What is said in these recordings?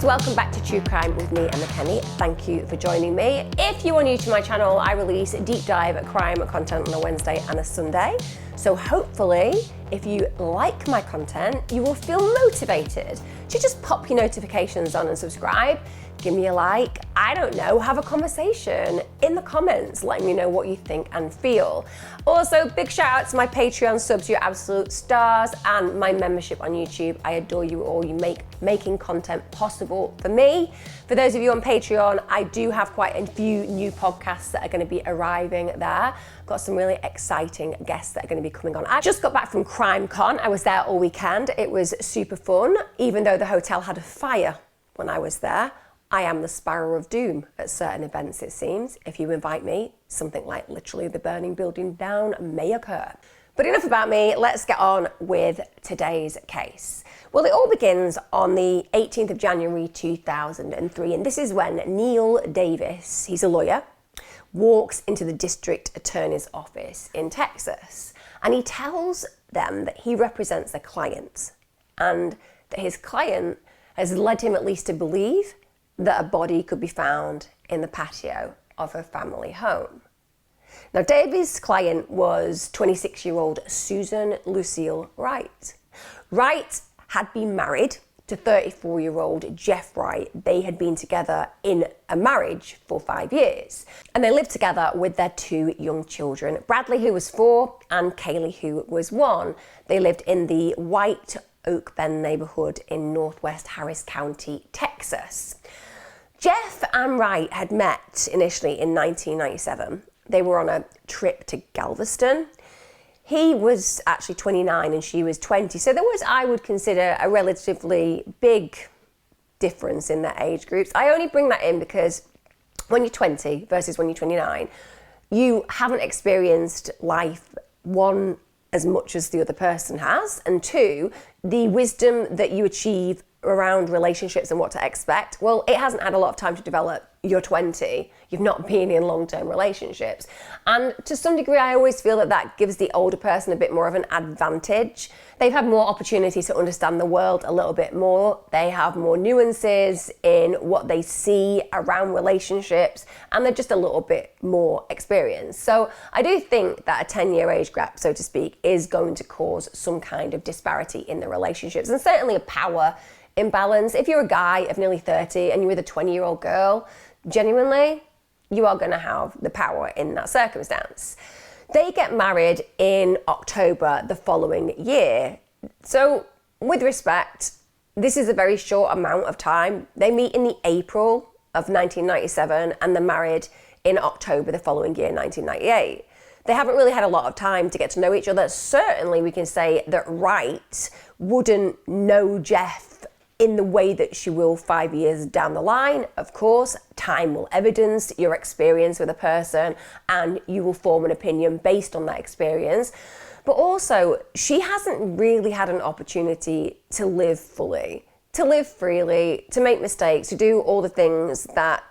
guys, welcome back to True Crime with me, Emma Kenny. Thank you for joining me. If you are new to my channel, I release deep dive crime content on a Wednesday and a Sunday. So hopefully, if you like my content, you will feel motivated to just pop your notifications on and subscribe. Give me a like, I don't know, have a conversation in the comments, letting me know what you think and feel. Also, big shout out to my Patreon subs, you're absolute stars, and my membership on YouTube. I adore you all. You make making content possible for me. For those of you on Patreon, I do have quite a few new podcasts that are going to be arriving there. Got some really exciting guests that are going to be coming on. I just got back from CrimeCon. I was there all weekend. It was super fun, even though the hotel had a fire when I was there. I am the Sparrow of Doom at certain events, it seems. If you invite me, something like literally the burning building down may occur. But enough about me, let's get on with today's case. Well, it all begins on the 18th of January 2003, and this is when Neil Davis, he's a lawyer, walks into the district attorney's office in Texas, and he tells them that he represents a client, and that his client has led him at least to believe that a body could be found in the patio of her family home. Now, Davis' client was 26-year-old Susan Lucille Wright. Wright had been married to 34-year-old Jeff Wright. They had been together in a marriage for 5 years, and they lived together with their two young children, Bradley, who was 4, and Kaylee, who was 1. They lived in the White Oak Bend neighborhood in northwest Harris County, Texas. Jeff and Wright had met initially in 1997. They were on a trip to Galveston. He was actually 29 and she was 20, so there was, I would consider, a relatively big difference in their age groups. I only bring that in because when you're 20 versus when you're 29, you haven't experienced life, one, as much as the other person has, and two, the wisdom that you achieve around relationships and what to expect, well, it hasn't had a lot of time to develop. You're 20, you've not been in long-term relationships. And to some degree, I always feel that that gives the older person a bit more of an advantage. They've had more opportunity to understand the world a little bit more. They have more nuances in what they see around relationships, and they're just a little bit more experienced. So I do think that a 10-year age gap, so to speak, is going to cause some kind of disparity in the relationships, and certainly a power imbalance. If you're a guy of nearly 30 and you're with a 20-year-old girl, genuinely, you are going to have the power in that circumstance. They get married in October the following year. So with respect, this is a very short amount of time. They meet in the April of 1997 and they're married in October the following year, 1998. They haven't really had a lot of time to get to know each other. Certainly we can say that Wright wouldn't know Jeff in the way that she will 5 years down the line. Of course, time will evidence your experience with a person and you will form an opinion based on that experience. But also, she hasn't really had an opportunity to live fully, to live freely, to make mistakes, to do all the things that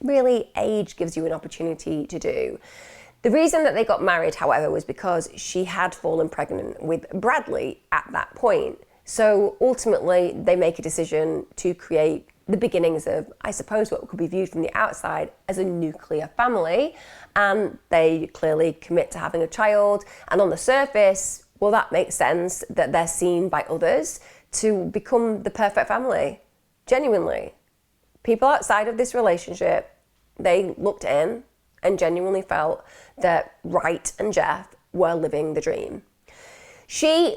really age gives you an opportunity to do. The reason that they got married, however, was because she had fallen pregnant with Bradley at that point. So ultimately, they make a decision to create the beginnings of, I suppose, what could be viewed from the outside as a nuclear family. And they clearly commit to having a child. And on the surface, well, that makes sense that they're seen by others to become the perfect family. Genuinely. People outside of this relationship, they looked in and genuinely felt that Wright and Jeff were living the dream. She,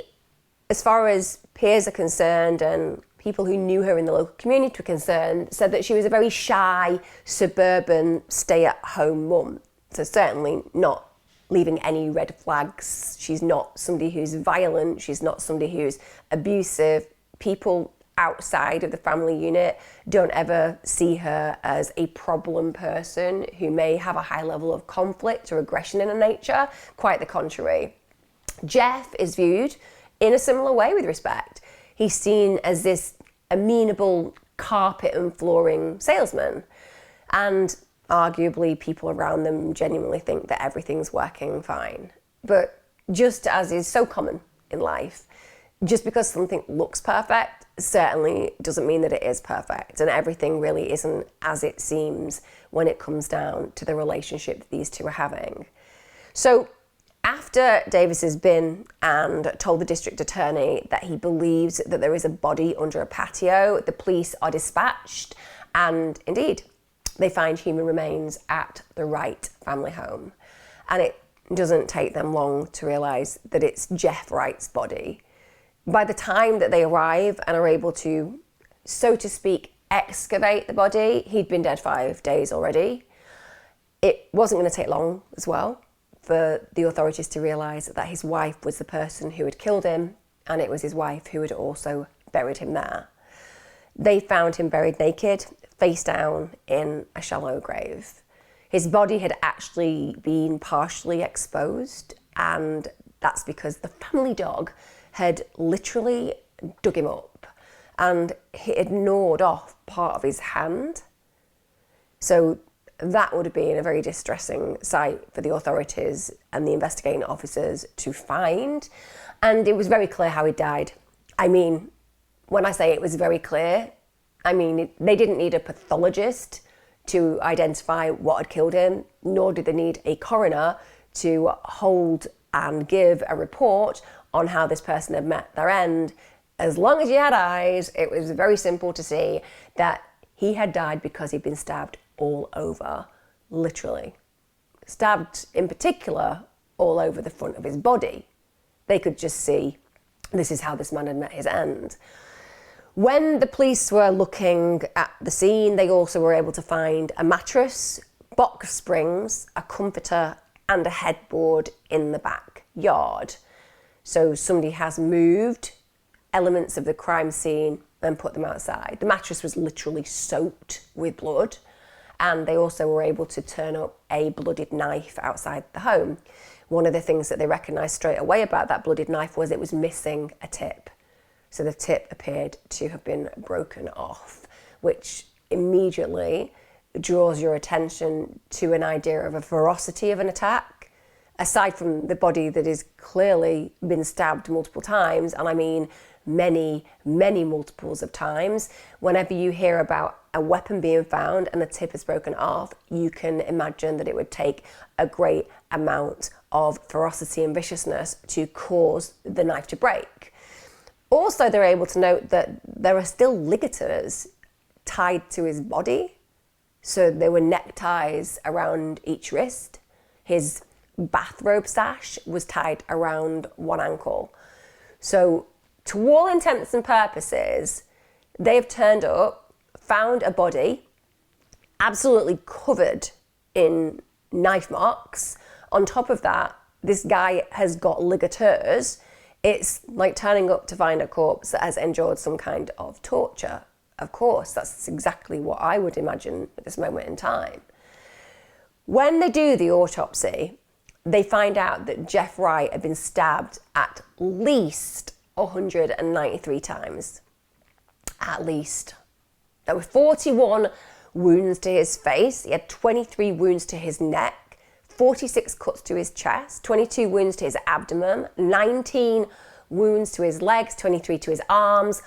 as far as peers are concerned and people who knew her in the local community were concerned, said that she was a very shy, suburban, stay-at-home mum. So certainly not leaving any red flags. She's not somebody who's violent. She's not somebody who's abusive. People outside of the family unit don't ever see her as a problem person who may have a high level of conflict or aggression in her nature. Quite the contrary. Jeff is viewed in a similar way with respect. He's seen as this amenable carpet and flooring salesman. And arguably people around them genuinely think that everything's working fine. But just as is so common in life, just because something looks perfect certainly doesn't mean that it is perfect, and everything really isn't as it seems when it comes down to the relationship that these two are having. So after Davis has been and told the district attorney that he believes that there is a body under a patio, the police are dispatched, and indeed, they find human remains at the Wright family home. And it doesn't take them long to realise that it's Jeff Wright's body. By the time that they arrive and are able to, so to speak, excavate the body, he'd been dead 5 days already. It wasn't going to take long as well for the authorities to realise that his wife was the person who had killed him, and it was his wife who had also buried him there. They found him buried naked, face down in a shallow grave. His body had actually been partially exposed, and that's because the family dog had literally dug him up, and he had gnawed off part of his hand. So that would have been a very distressing sight for the authorities and the investigating officers to find. And it was very clear how he died. I mean, when I say it was very clear, I mean, they didn't need a pathologist to identify what had killed him, nor did they need a coroner to hold and give a report on how this person had met their end. As long as you had eyes, it was very simple to see that he had died because he'd been stabbed all over, literally. Stabbed in particular all over the front of his body. They could just see this is how this man had met his end. When the police were looking at the scene, they also were able to find a mattress, box springs, a comforter, and a headboard in the backyard. So somebody has moved elements of the crime scene and put them outside. The mattress was literally soaked with blood, and they also were able to turn up a bloodied knife outside the home. One of the things that they recognised straight away about that bloodied knife was it was missing a tip. So the tip appeared to have been broken off, which immediately draws your attention to an idea of a ferocity of an attack. Aside from the body that has clearly been stabbed multiple times, and I mean many, many multiples of times, whenever you hear about a weapon being found and the tip is broken off, you can imagine that it would take a great amount of ferocity and viciousness to cause the knife to break. Also, they're able to note that there are still ligatures tied to his body. So there were neckties around each wrist. His bathrobe sash was tied around one ankle. So to all intents and purposes, they've turned up, found a body absolutely covered in knife marks. On top of that, this guy has got ligatures. It's like turning up to find a corpse that has endured some kind of torture. Of course, that's exactly what I would imagine at this moment in time. When they do the autopsy, they find out that Jeff Wright had been stabbed at least 193 times. At least. There were 41 wounds to his face. He had 23 wounds to his neck, 46 cuts to his chest, 22 wounds to his abdomen, 19 wounds to his legs, 23 to his arms,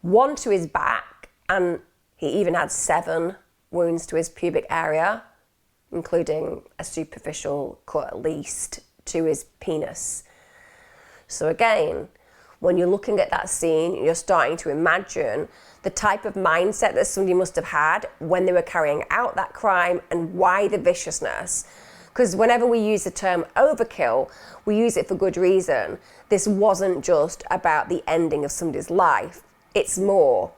1 to his back, and he even had 7 wounds to his pubic area, including a superficial cut at least to his penis. So again, when you're looking at that scene, you're starting to imagine the type of mindset that somebody must have had when they were carrying out that crime and why the viciousness. Because whenever we use the term overkill, we use it for good reason. This wasn't just about the ending of somebody's life. It's more.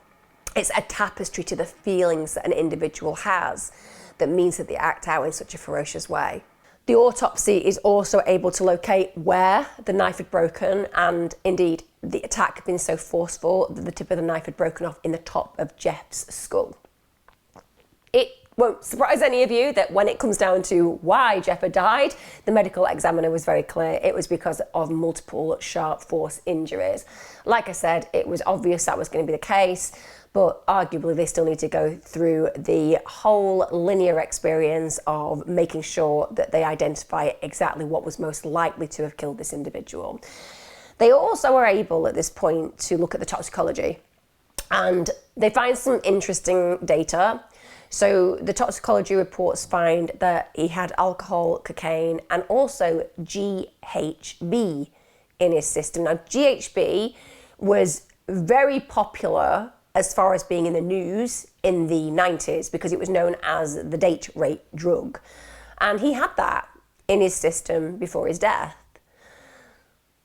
It's a tapestry to the feelings that an individual has that means that they act out in such a ferocious way. The autopsy is also able to locate where the knife had broken, and indeed the attack had been so forceful that the tip of the knife had broken off in the top of Jeff's skull. It won't surprise any of you that when it comes down to why Jeff had died, the medical examiner was very clear. It was because of multiple sharp force injuries. Like I said, it was obvious that was going to be the case, but arguably they still need to go through the whole linear experience of making sure that they identify exactly what was most likely to have killed this individual. They also are able at this point to look at the toxicology. And they find some interesting data. So the toxicology reports find that he had alcohol, cocaine, and also GHB in his system. Now, GHB was very popular as far as being in the news in the 90s because it was known as the date rape drug. And he had that in his system before his death.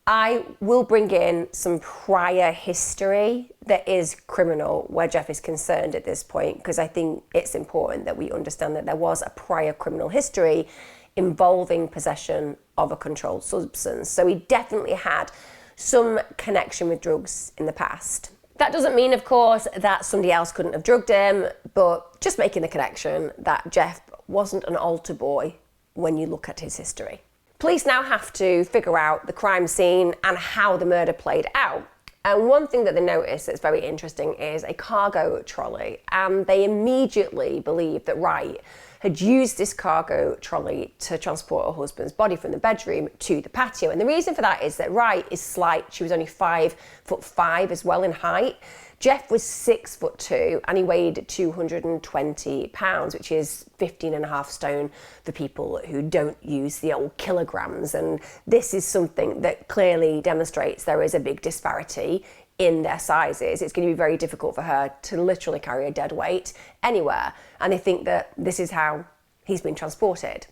I will bring in some prior history that is criminal where Jeff is concerned at this point, because I think it's important that we understand that there was a prior criminal history involving possession of a controlled substance. So he definitely had some connection with drugs in the past. That doesn't mean, of course, that somebody else couldn't have drugged him, but just making the connection that Jeff wasn't an altar boy when you look at his history. Police now have to figure out the crime scene and how the murder played out. And one thing that they notice that's very interesting is a cargo trolley. And they immediately believe that Wright had used this cargo trolley to transport her husband's body from the bedroom to the patio. And the reason for that is that Wright is slight. She was only 5'5" as well in height. Jeff was 6'2" and he weighed 220 pounds, which is 15.5 stone for people who don't use the old kilograms. And this is something that clearly demonstrates there is a big disparity in their sizes. It's going to be very difficult for her to literally carry a dead weight anywhere. And they think that this is how he's been transported.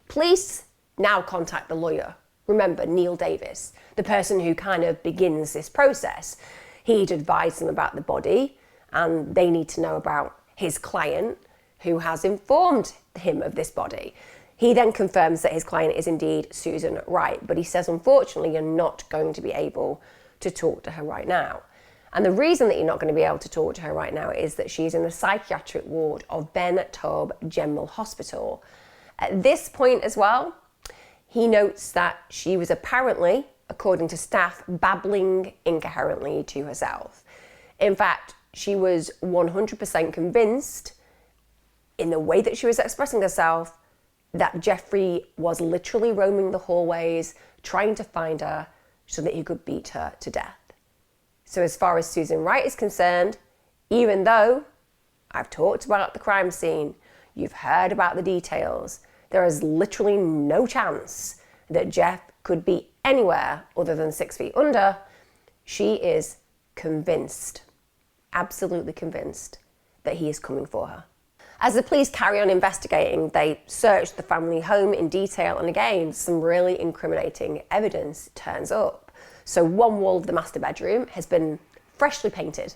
Police now contact the lawyer. Remember, Neil Davis, the person who kind of begins this process. He'd advise them about the body, and they need to know about his client who has informed him of this body. He then confirms that his client is indeed Susan Wright, but he says, unfortunately, you're not going to be able to talk to her right now. And the reason that you're not going to be able to talk to her right now is that she's in the psychiatric ward of Ben Taub General Hospital. At this point as well, he notes that she was apparently, according to staff, babbling incoherently to herself. In fact, she was 100% convinced in the way that she was expressing herself that Jeffrey was literally roaming the hallways, trying to find her so that he could beat her to death. So as far as Susan Wright is concerned, even though I've talked about the crime scene, you've heard about the details, there is literally no chance that Jeff could be anywhere other than 6 feet under. She is convinced, absolutely convinced, that he is coming for her. As the police carry on investigating, they search the family home in detail, and again, some really incriminating evidence turns up. So one wall of the master bedroom has been freshly painted.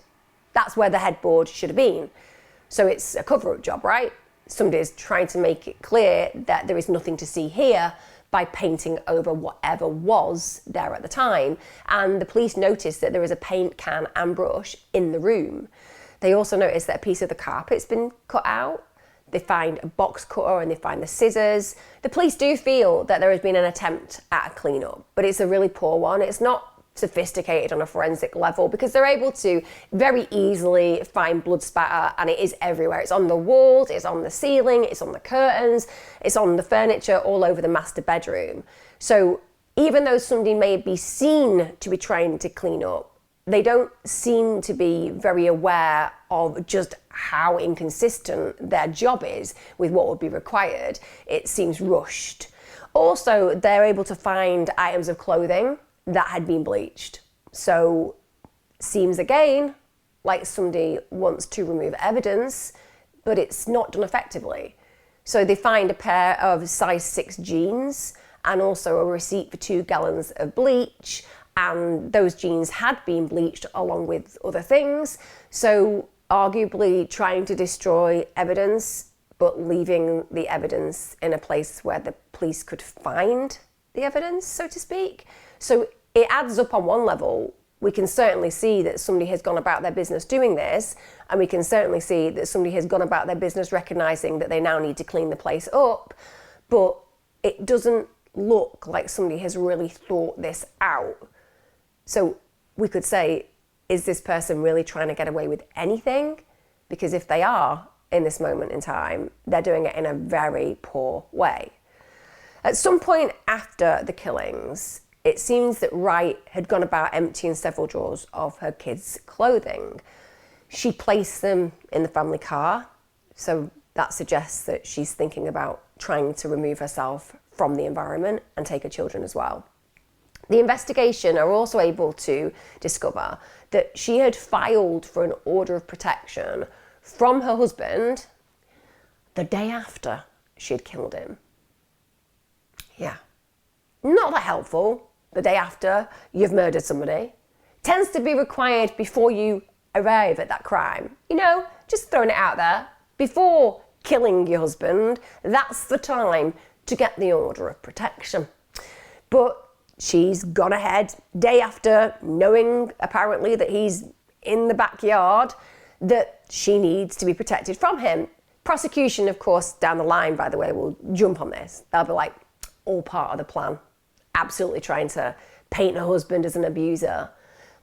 That's where the headboard should have been. So it's a cover-up job, right? Somebody's trying to make it clear that there is nothing to see here by painting over whatever was there at the time. And the police notice that there is a paint can and brush in the room. They also notice that a piece of the carpet's been cut out. They find a box cutter and they find the scissors. The police do feel that there has been an attempt at a cleanup, but it's a really poor one. It's not sophisticated on a forensic level because they're able to very easily find blood spatter, and it is everywhere. It's on the walls, it's on the ceiling, it's on the curtains, it's on the furniture all over the master bedroom. So even though somebody may be seen to be trying to clean up, they don't seem to be very aware of just how inconsistent their job is with what would be required. It seems rushed. Also, they're able to find items of clothing that had been bleached. So seems again like somebody wants to remove evidence, but it's not done effectively. So they find a pair of size 6 jeans and also a receipt for 2 gallons of bleach, and those jeans had been bleached along with other things. So arguably trying to destroy evidence, but leaving the evidence in a place where the police could find the evidence, so to speak. So it adds up on one level. We can certainly see that somebody has gone about their business doing this, and we can certainly see that somebody has gone about their business recognizing that they now need to clean the place up, but it doesn't look like somebody has really thought this out. So we could say, is this person really trying to get away with anything? Because if they are, in this moment in time, they're doing it in a very poor way. At some point after the killings, it seems that Wright had gone about emptying several drawers of her kids' clothing. She placed them in the family car, so that suggests that she's thinking about trying to remove herself from the environment and take her children as well. The investigation are also able to discover that she had filed for an order of protection from her husband the day after she had killed him. Yeah, not that helpful. The day after you've murdered somebody tends to be required before you arrive at that crime. You know, just throwing it out there. Before killing your husband, that's the time to get the order of protection. But she's gone ahead day after, knowing apparently that he's in the backyard, that she needs to be protected from him. Prosecution, of course, down the line, by the way, will jump on this. They'll be like, all part of the plan. Absolutely trying to paint her husband as an abuser.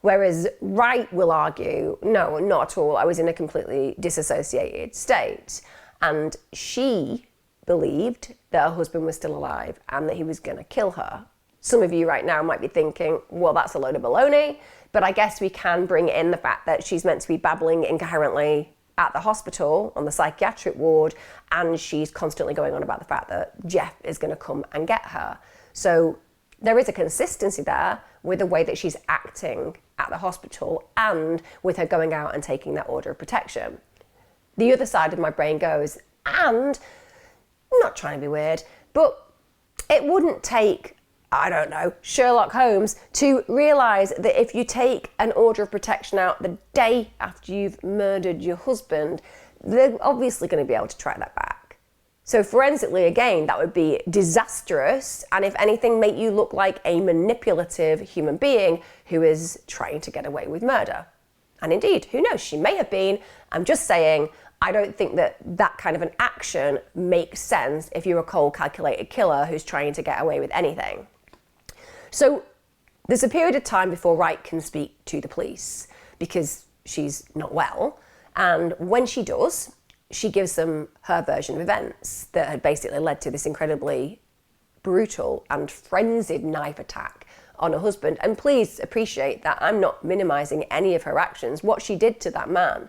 Whereas Wright will argue, no, not at all. I was in a completely disassociated state. And she believed that her husband was still alive and that he was going to kill her. Some of you right now might be thinking, well, that's a load of baloney. But I guess we can bring in the fact that she's meant to be babbling incoherently at the hospital on the psychiatric ward, and she's constantly going on about the fact that Jeff is going to come and get her. So there is a consistency there with the way that she's acting at the hospital and with her going out and taking that order of protection. The other side of my brain goes, and I'm not trying to be weird, but it wouldn't take, I don't know, Sherlock Holmes to realise that if you take an order of protection out the day after you've murdered your husband, they're obviously going to be able to track that back. So forensically, again, that would be disastrous, and if anything, make you look like a manipulative human being who is trying to get away with murder. And indeed, who knows, she may have been. I'm just saying, I don't think that that kind of an action makes sense if you're a cold, calculated killer who's trying to get away with anything. So there's a period of time before Wright can speak to the police because she's not well. And when she does, she gives them her version of events that had basically led to this incredibly brutal and frenzied knife attack on her husband. And please appreciate that I'm not minimizing any of her actions. What she did to that man,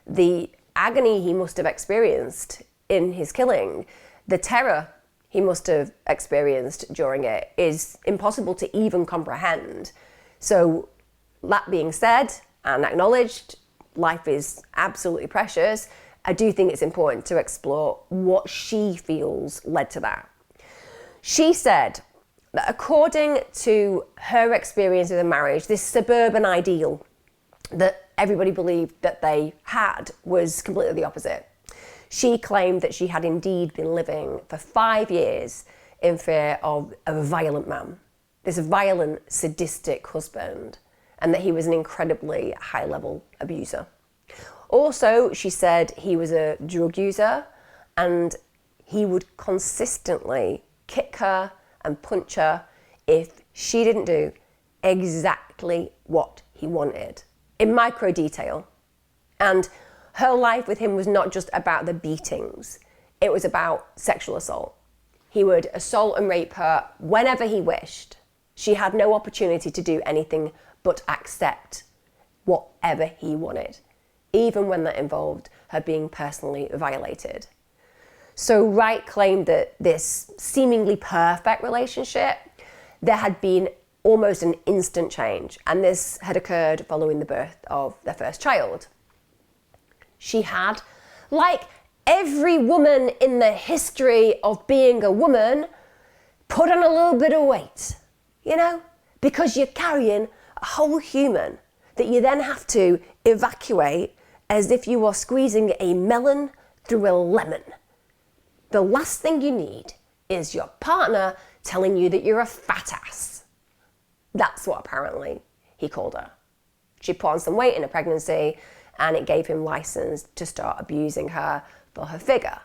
the agony he must have experienced in his killing, the terror he must have experienced during it is impossible to even comprehend. So that being said and acknowledged, life is absolutely precious. I do think it's important to explore what she feels led to that. She said that according to her experience of the marriage, this suburban ideal that everybody believed that they had was completely the opposite. She claimed that she had indeed been living for 5 years in fear of a violent man, this violent, sadistic husband, and that he was an incredibly high-level abuser. Also, she said he was a drug user and he would consistently kick her and punch her if she didn't do exactly what he wanted, in micro detail. And her life with him was not just about the beatings, it was about sexual assault. He would assault and rape her whenever he wished. She had no opportunity to do anything but accept whatever he wanted, even when that involved her being personally violated. So Wright claimed that this seemingly perfect relationship, there had been almost an instant change, and this had occurred following the birth of their first child. She had, like every woman in the history of being a woman, put on a little bit of weight, you know, because you're carrying a whole human that you then have to evacuate as if you are squeezing a melon through a lemon. The last thing you need is your partner telling you that you're a fat ass. That's what apparently he called her. She put on some weight in her pregnancy and it gave him license to start abusing her for her figure.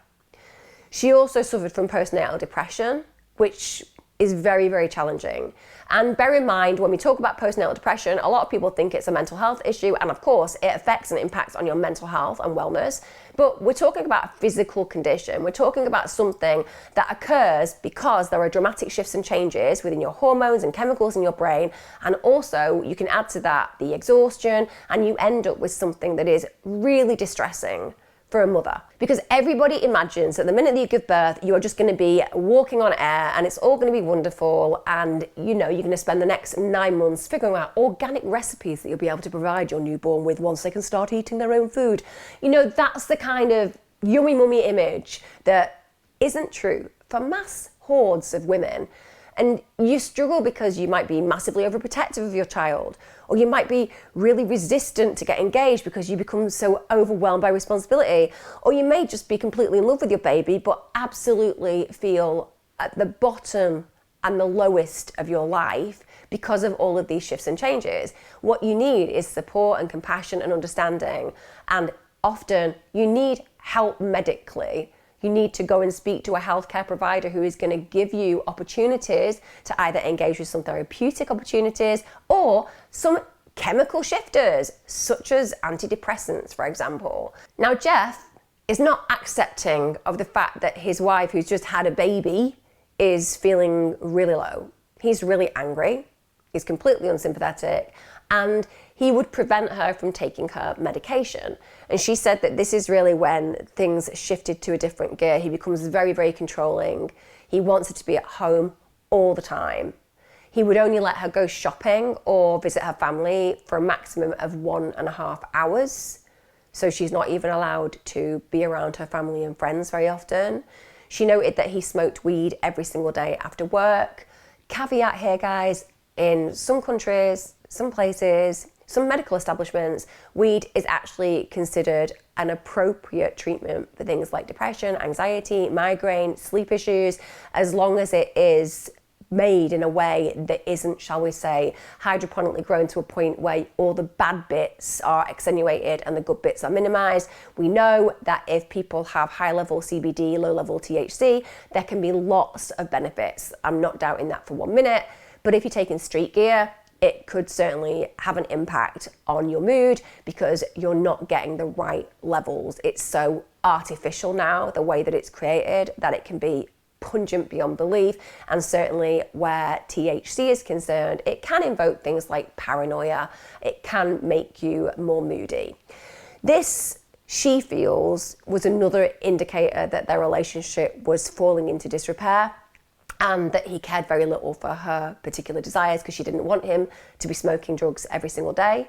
She also suffered from postnatal depression, which is very, very challenging. And bear in mind, when we talk about postnatal depression, a lot of people think it's a mental health issue, and of course it affects and impacts on your mental health and wellness, but we're talking about a physical condition. We're talking about something that occurs because there are dramatic shifts and changes within your hormones and chemicals in your brain, and also you can add to that the exhaustion, and you end up with something that is really distressing for a mother. Because everybody imagines that the minute that you give birth, you are just going to be walking on air and it's all going to be wonderful, and you're going to spend the next 9 months figuring out organic recipes that you'll be able to provide your newborn with once they can start eating their own food. That's the kind of yummy mummy image that isn't true for mass hordes of women. And you struggle because you might be massively overprotective of your child, or you might be really resistant to get engaged because you become so overwhelmed by responsibility, or you may just be completely in love with your baby but absolutely feel at the bottom and the lowest of your life because of all of these shifts and changes. What you need is support and compassion and understanding, and often you need help medically. You need to go and speak to a healthcare provider who is going to give you opportunities to either engage with some therapeutic opportunities or some chemical shifters, such as antidepressants, for example. Now, Jeff is not accepting of the fact that his wife, who's just had a baby, is feeling really low. He's really angry. He's completely unsympathetic, and he would prevent her from taking her medication. And she said that this is really when things shifted to a different gear. He becomes very, very controlling. He wants her to be at home all the time. He would only let her go shopping or visit her family for a maximum of 1.5 hours. So she's not even allowed to be around her family and friends very often. She noted that he smoked weed every single day after work. Caveat here, guys, in some countries, some places, some medical establishments, weed is actually considered an appropriate treatment for things like depression, anxiety, migraine, sleep issues, as long as it is made in a way that isn't, shall we say, hydroponically grown to a point where all the bad bits are extenuated and the good bits are minimized. We know that if people have high-level CBD, low-level THC, there can be lots of benefits. I'm not doubting that for 1 minute, but if you're taking street gear, it could certainly have an impact on your mood because you're not getting the right levels. It's so artificial now, the way that it's created, that it can be pungent beyond belief. And certainly where THC is concerned, it can invoke things like paranoia. It can make you more moody. This, she feels, was another indicator that their relationship was falling into disrepair, and that he cared very little for her particular desires because she didn't want him to be smoking drugs every single day.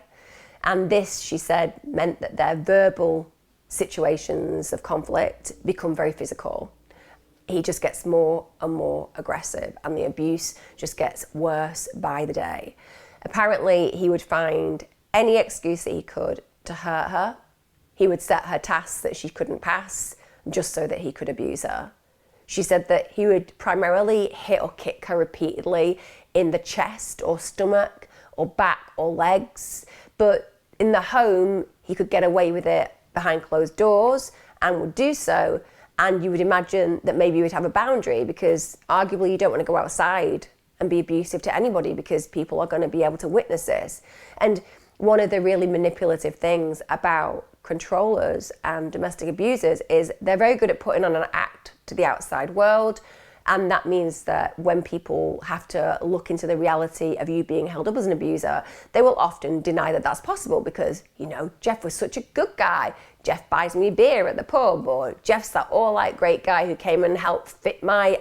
And this, she said, meant that their verbal situations of conflict become very physical. He just gets more and more aggressive, and the abuse just gets worse by the day. Apparently, he would find any excuse that he could to hurt her. He would set her tasks that she couldn't pass just so that he could abuse her. She said that he would primarily hit or kick her repeatedly in the chest or stomach or back or legs, but in the home, he could get away with it behind closed doors and would do so. And you would imagine that maybe you would have a boundary because arguably you don't want to go outside and be abusive to anybody because people are going to be able to witness this. And one of the really manipulative things about controllers and domestic abusers is they're very good at putting on an act to the outside world. And that means that when people have to look into the reality of you being held up as an abuser, they will often deny that that's possible because, Jeff was such a good guy. Jeff buys me beer at the pub, or Jeff's that all-right great guy who came and helped fit my,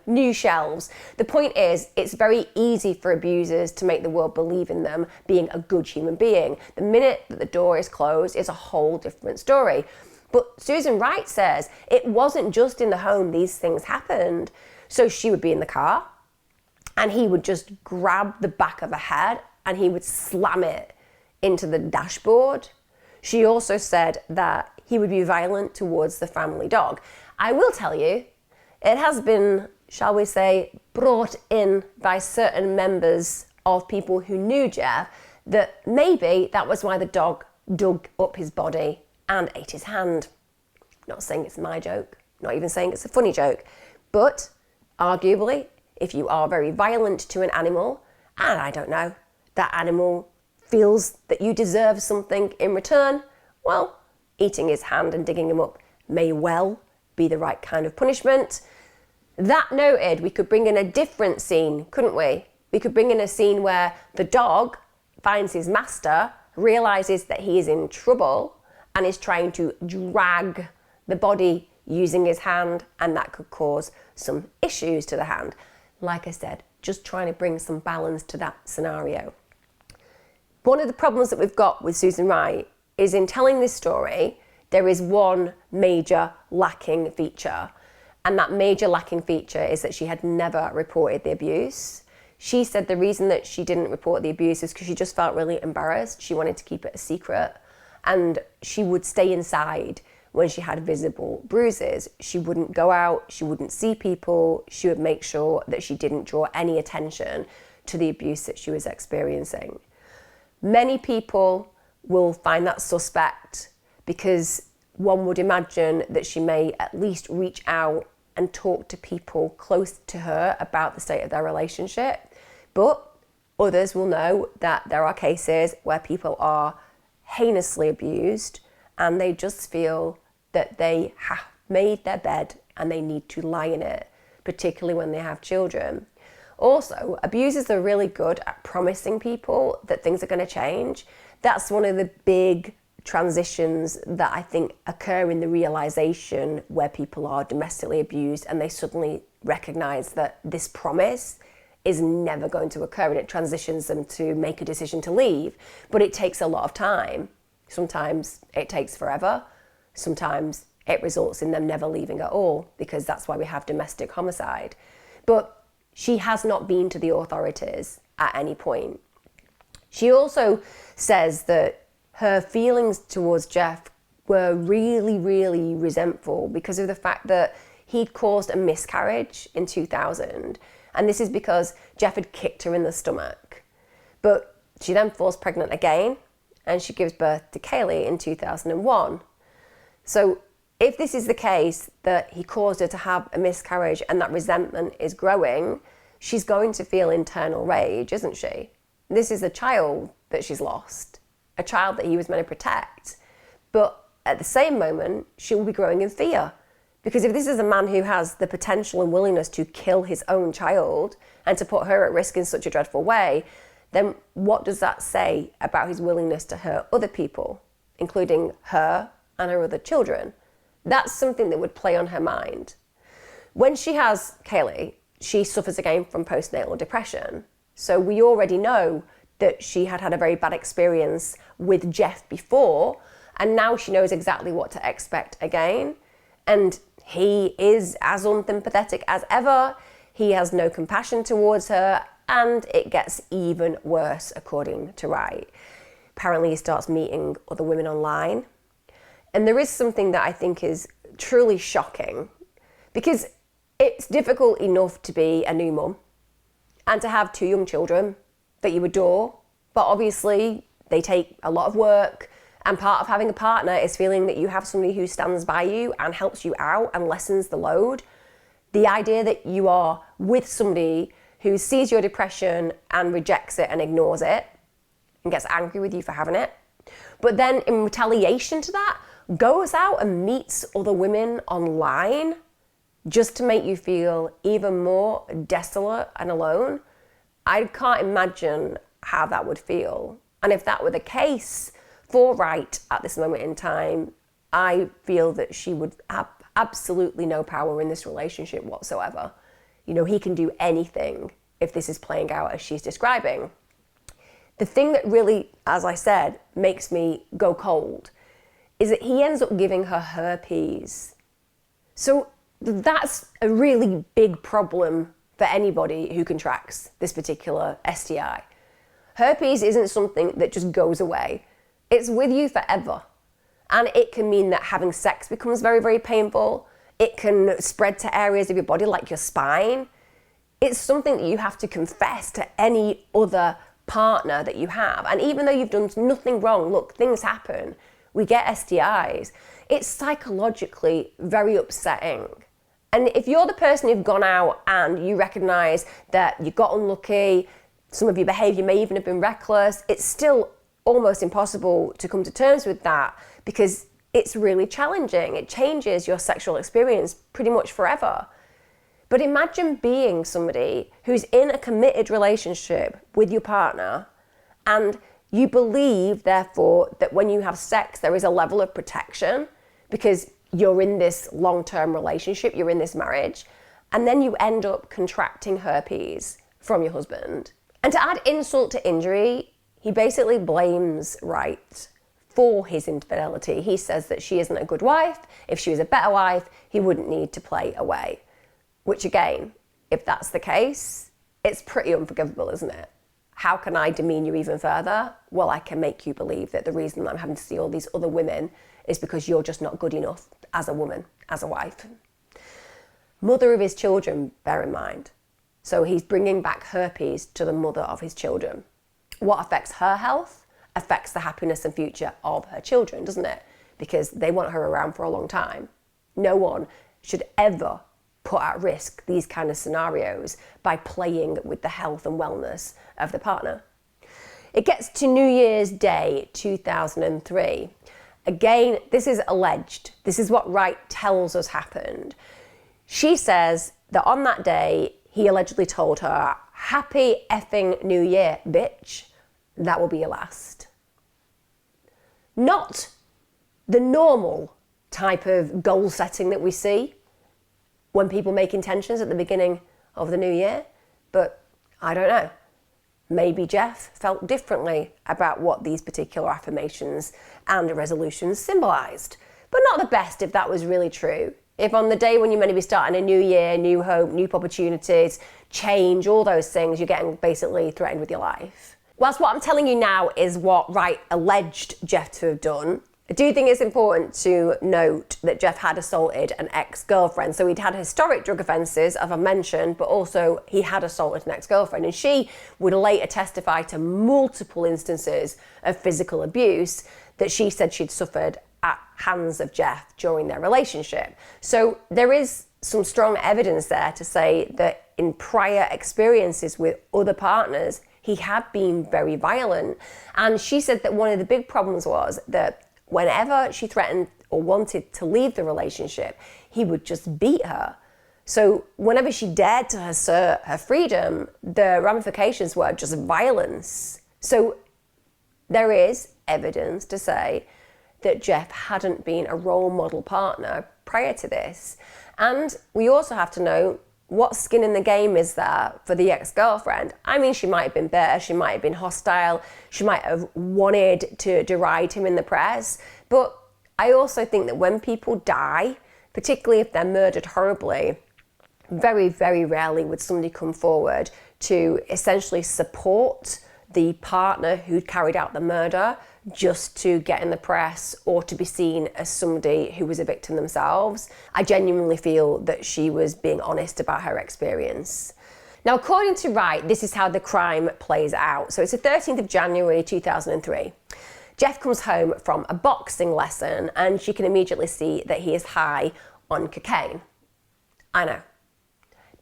new shelves. The point is, it's very easy for abusers to make the world believe in them being a good human being. The minute that the door is closed, it's a whole different story. But Susan Wright says it wasn't just in the home these things happened. So she would be in the car and he would just grab the back of her head and he would slam it into the dashboard. She also said that he would be violent towards the family dog. I will tell you, it has been, shall we say, brought in by certain members of people who knew Jeff that maybe that was why the dog dug up his body and ate his hand. Not saying it's my joke, not even saying it's a funny joke, but arguably if you are very violent to an animal, and I don't know, that animal feels that you deserve something in return, well, eating his hand and digging him up may well be the right kind of punishment. That noted, we could bring in a different scene, couldn't we? We could bring in a scene where the dog finds his master, realizes that he is in trouble, and is trying to drag the body using his hand, and that could cause some issues to the hand. Like I said, just trying to bring some balance to that scenario. One of the problems that we've got with Susan Wright is in telling this story, there is one major lacking feature. And that major lacking feature is that she had never reported the abuse. She said the reason that she didn't report the abuse is because she just felt really embarrassed. She wanted to keep it a secret. And she would stay inside when she had visible bruises. She wouldn't go out, she wouldn't see people, she would make sure that she didn't draw any attention to the abuse that she was experiencing. Many people will find that suspect because one would imagine that she may at least reach out and talk to people close to her about the state of their relationship. But others will know that there are cases where people are heinously abused and they just feel that they have made their bed and they need to lie in it, particularly when they have children. Also, abusers are really good at promising people that things are going to change. That's one of the big transitions that I think occur in the realization where people are domestically abused and they suddenly recognize that this promise is never going to occur, and it transitions them to make a decision to leave. But it takes a lot of time. Sometimes it takes forever. Sometimes it results in them never leaving at all, because that's why we have domestic homicide. But she has not been to the authorities at any point. She also says that her feelings towards Jeff were really, really resentful because of the fact that he'd caused a miscarriage in 2000. And this is because Jeff had kicked her in the stomach. But she then falls pregnant again, and she gives birth to Kaylee in 2001. So if this is the case, that he caused her to have a miscarriage and that resentment is growing, she's going to feel internal rage, isn't she? This is a child that she's lost, a child that he was meant to protect. But at the same moment, she will be growing in fear. Because if this is a man who has the potential and willingness to kill his own child and to put her at risk in such a dreadful way, then what does that say about his willingness to hurt other people, including her and her other children? That's something that would play on her mind. When she has Kaylee, she suffers again from postnatal depression. So we already know that she had had a very bad experience with Jeff before, and now she knows exactly what to expect again. And he is as unsympathetic as ever. He has no compassion towards her, and it gets even worse, according to Wright. Apparently he starts meeting other women online. And there is something that I think is truly shocking, because it's difficult enough to be a new mum and to have two young children that you adore, but obviously they take a lot of work, and part of having a partner is feeling that you have somebody who stands by you and helps you out and lessens the load. The idea that you are with somebody who sees your depression and rejects it and ignores it and gets angry with you for having it, but then in retaliation to that, goes out and meets other women online just to make you feel even more desolate and alone. I can't imagine how that would feel. And if that were the case for Wright at this moment in time, I feel that she would have absolutely no power in this relationship whatsoever. You know, he can do anything if this is playing out as she's describing. The thing that really, as I said, makes me go cold is that he ends up giving her herpes. So that's a really big problem for anybody who contracts this particular STI. Herpes isn't something that just goes away. It's with you forever. And it can mean that having sex becomes very, very painful. It can spread to areas of your body like your spine. It's something that you have to confess to any other partner that you have. And even though you've done nothing wrong, look, things happen. We get STIs. It's psychologically very upsetting. And if you're the person who've gone out and you recognise that you got unlucky, some of your behaviour may even have been reckless, it's still almost impossible to come to terms with that because it's really challenging. It changes your sexual experience pretty much forever. But imagine being somebody who's in a committed relationship with your partner and you believe, therefore, that when you have sex, there is a level of protection because you're in this long-term relationship, you're in this marriage, and then you end up contracting herpes from your husband. And to add insult to injury, he basically blames Wright for his infidelity. He says that she isn't a good wife. If she was a better wife, he wouldn't need to play away. Which again, if that's the case, it's pretty unforgivable, isn't it? How can I demean you even further? Well, I can make you believe that the reason I'm having to see all these other women is because you're just not good enough as a woman, as a wife. Mother of his children, bear in mind. So he's bringing back herpes to the mother of his children. What affects her health affects the happiness and future of her children, doesn't it? Because they want her around for a long time. No one should ever put at risk these kind of scenarios by playing with the health and wellness of the partner. It gets to New Year's Day 2003. Again, this is alleged. This is what Wright tells us happened. She says that on that day, he allegedly told her, "Happy effing New Year, bitch. That will be your last." Not the normal type of goal setting that we see when people make intentions at the beginning of the new year, but I don't know. Maybe Jeff felt differently about what these particular affirmations and resolutions symbolised, but not the best if that was really true. If on the day when you're meant to be starting a new year, new hope, new opportunities, change, all those things, you're getting basically threatened with your life. Whilst what I'm telling you now is what Wright alleged Jeff to have done, I do think it's important to note that Jeff had assaulted an ex-girlfriend. So he'd had historic drug offences, as I mentioned, but also he had assaulted an ex-girlfriend. And she would later testify to multiple instances of physical abuse that she said she'd suffered at hands of Jeff during their relationship. So there is some strong evidence there to say that in prior experiences with other partners, he had been very violent. And she said that one of the big problems was that whenever she threatened or wanted to leave the relationship, he would just beat her. So whenever she dared to assert her freedom, the ramifications were just violence. So there is evidence to say that Jeff hadn't been a role model partner prior to this. And we also have to know what skin in the game is there for the ex-girlfriend. I mean, she might have been bitter, she might have been hostile, she might have wanted to deride him in the press. But I also think that when people die, particularly if they're murdered horribly, very, very rarely would somebody come forward to essentially support the partner who'd carried out the murder just to get in the press or to be seen as somebody who was a victim themselves. I genuinely feel that she was being honest about her experience. Now, according to Wright, this is how the crime plays out. So it's the 13th of January 2003. Jeff comes home from a boxing lesson and she can immediately see that he is high on cocaine. I know.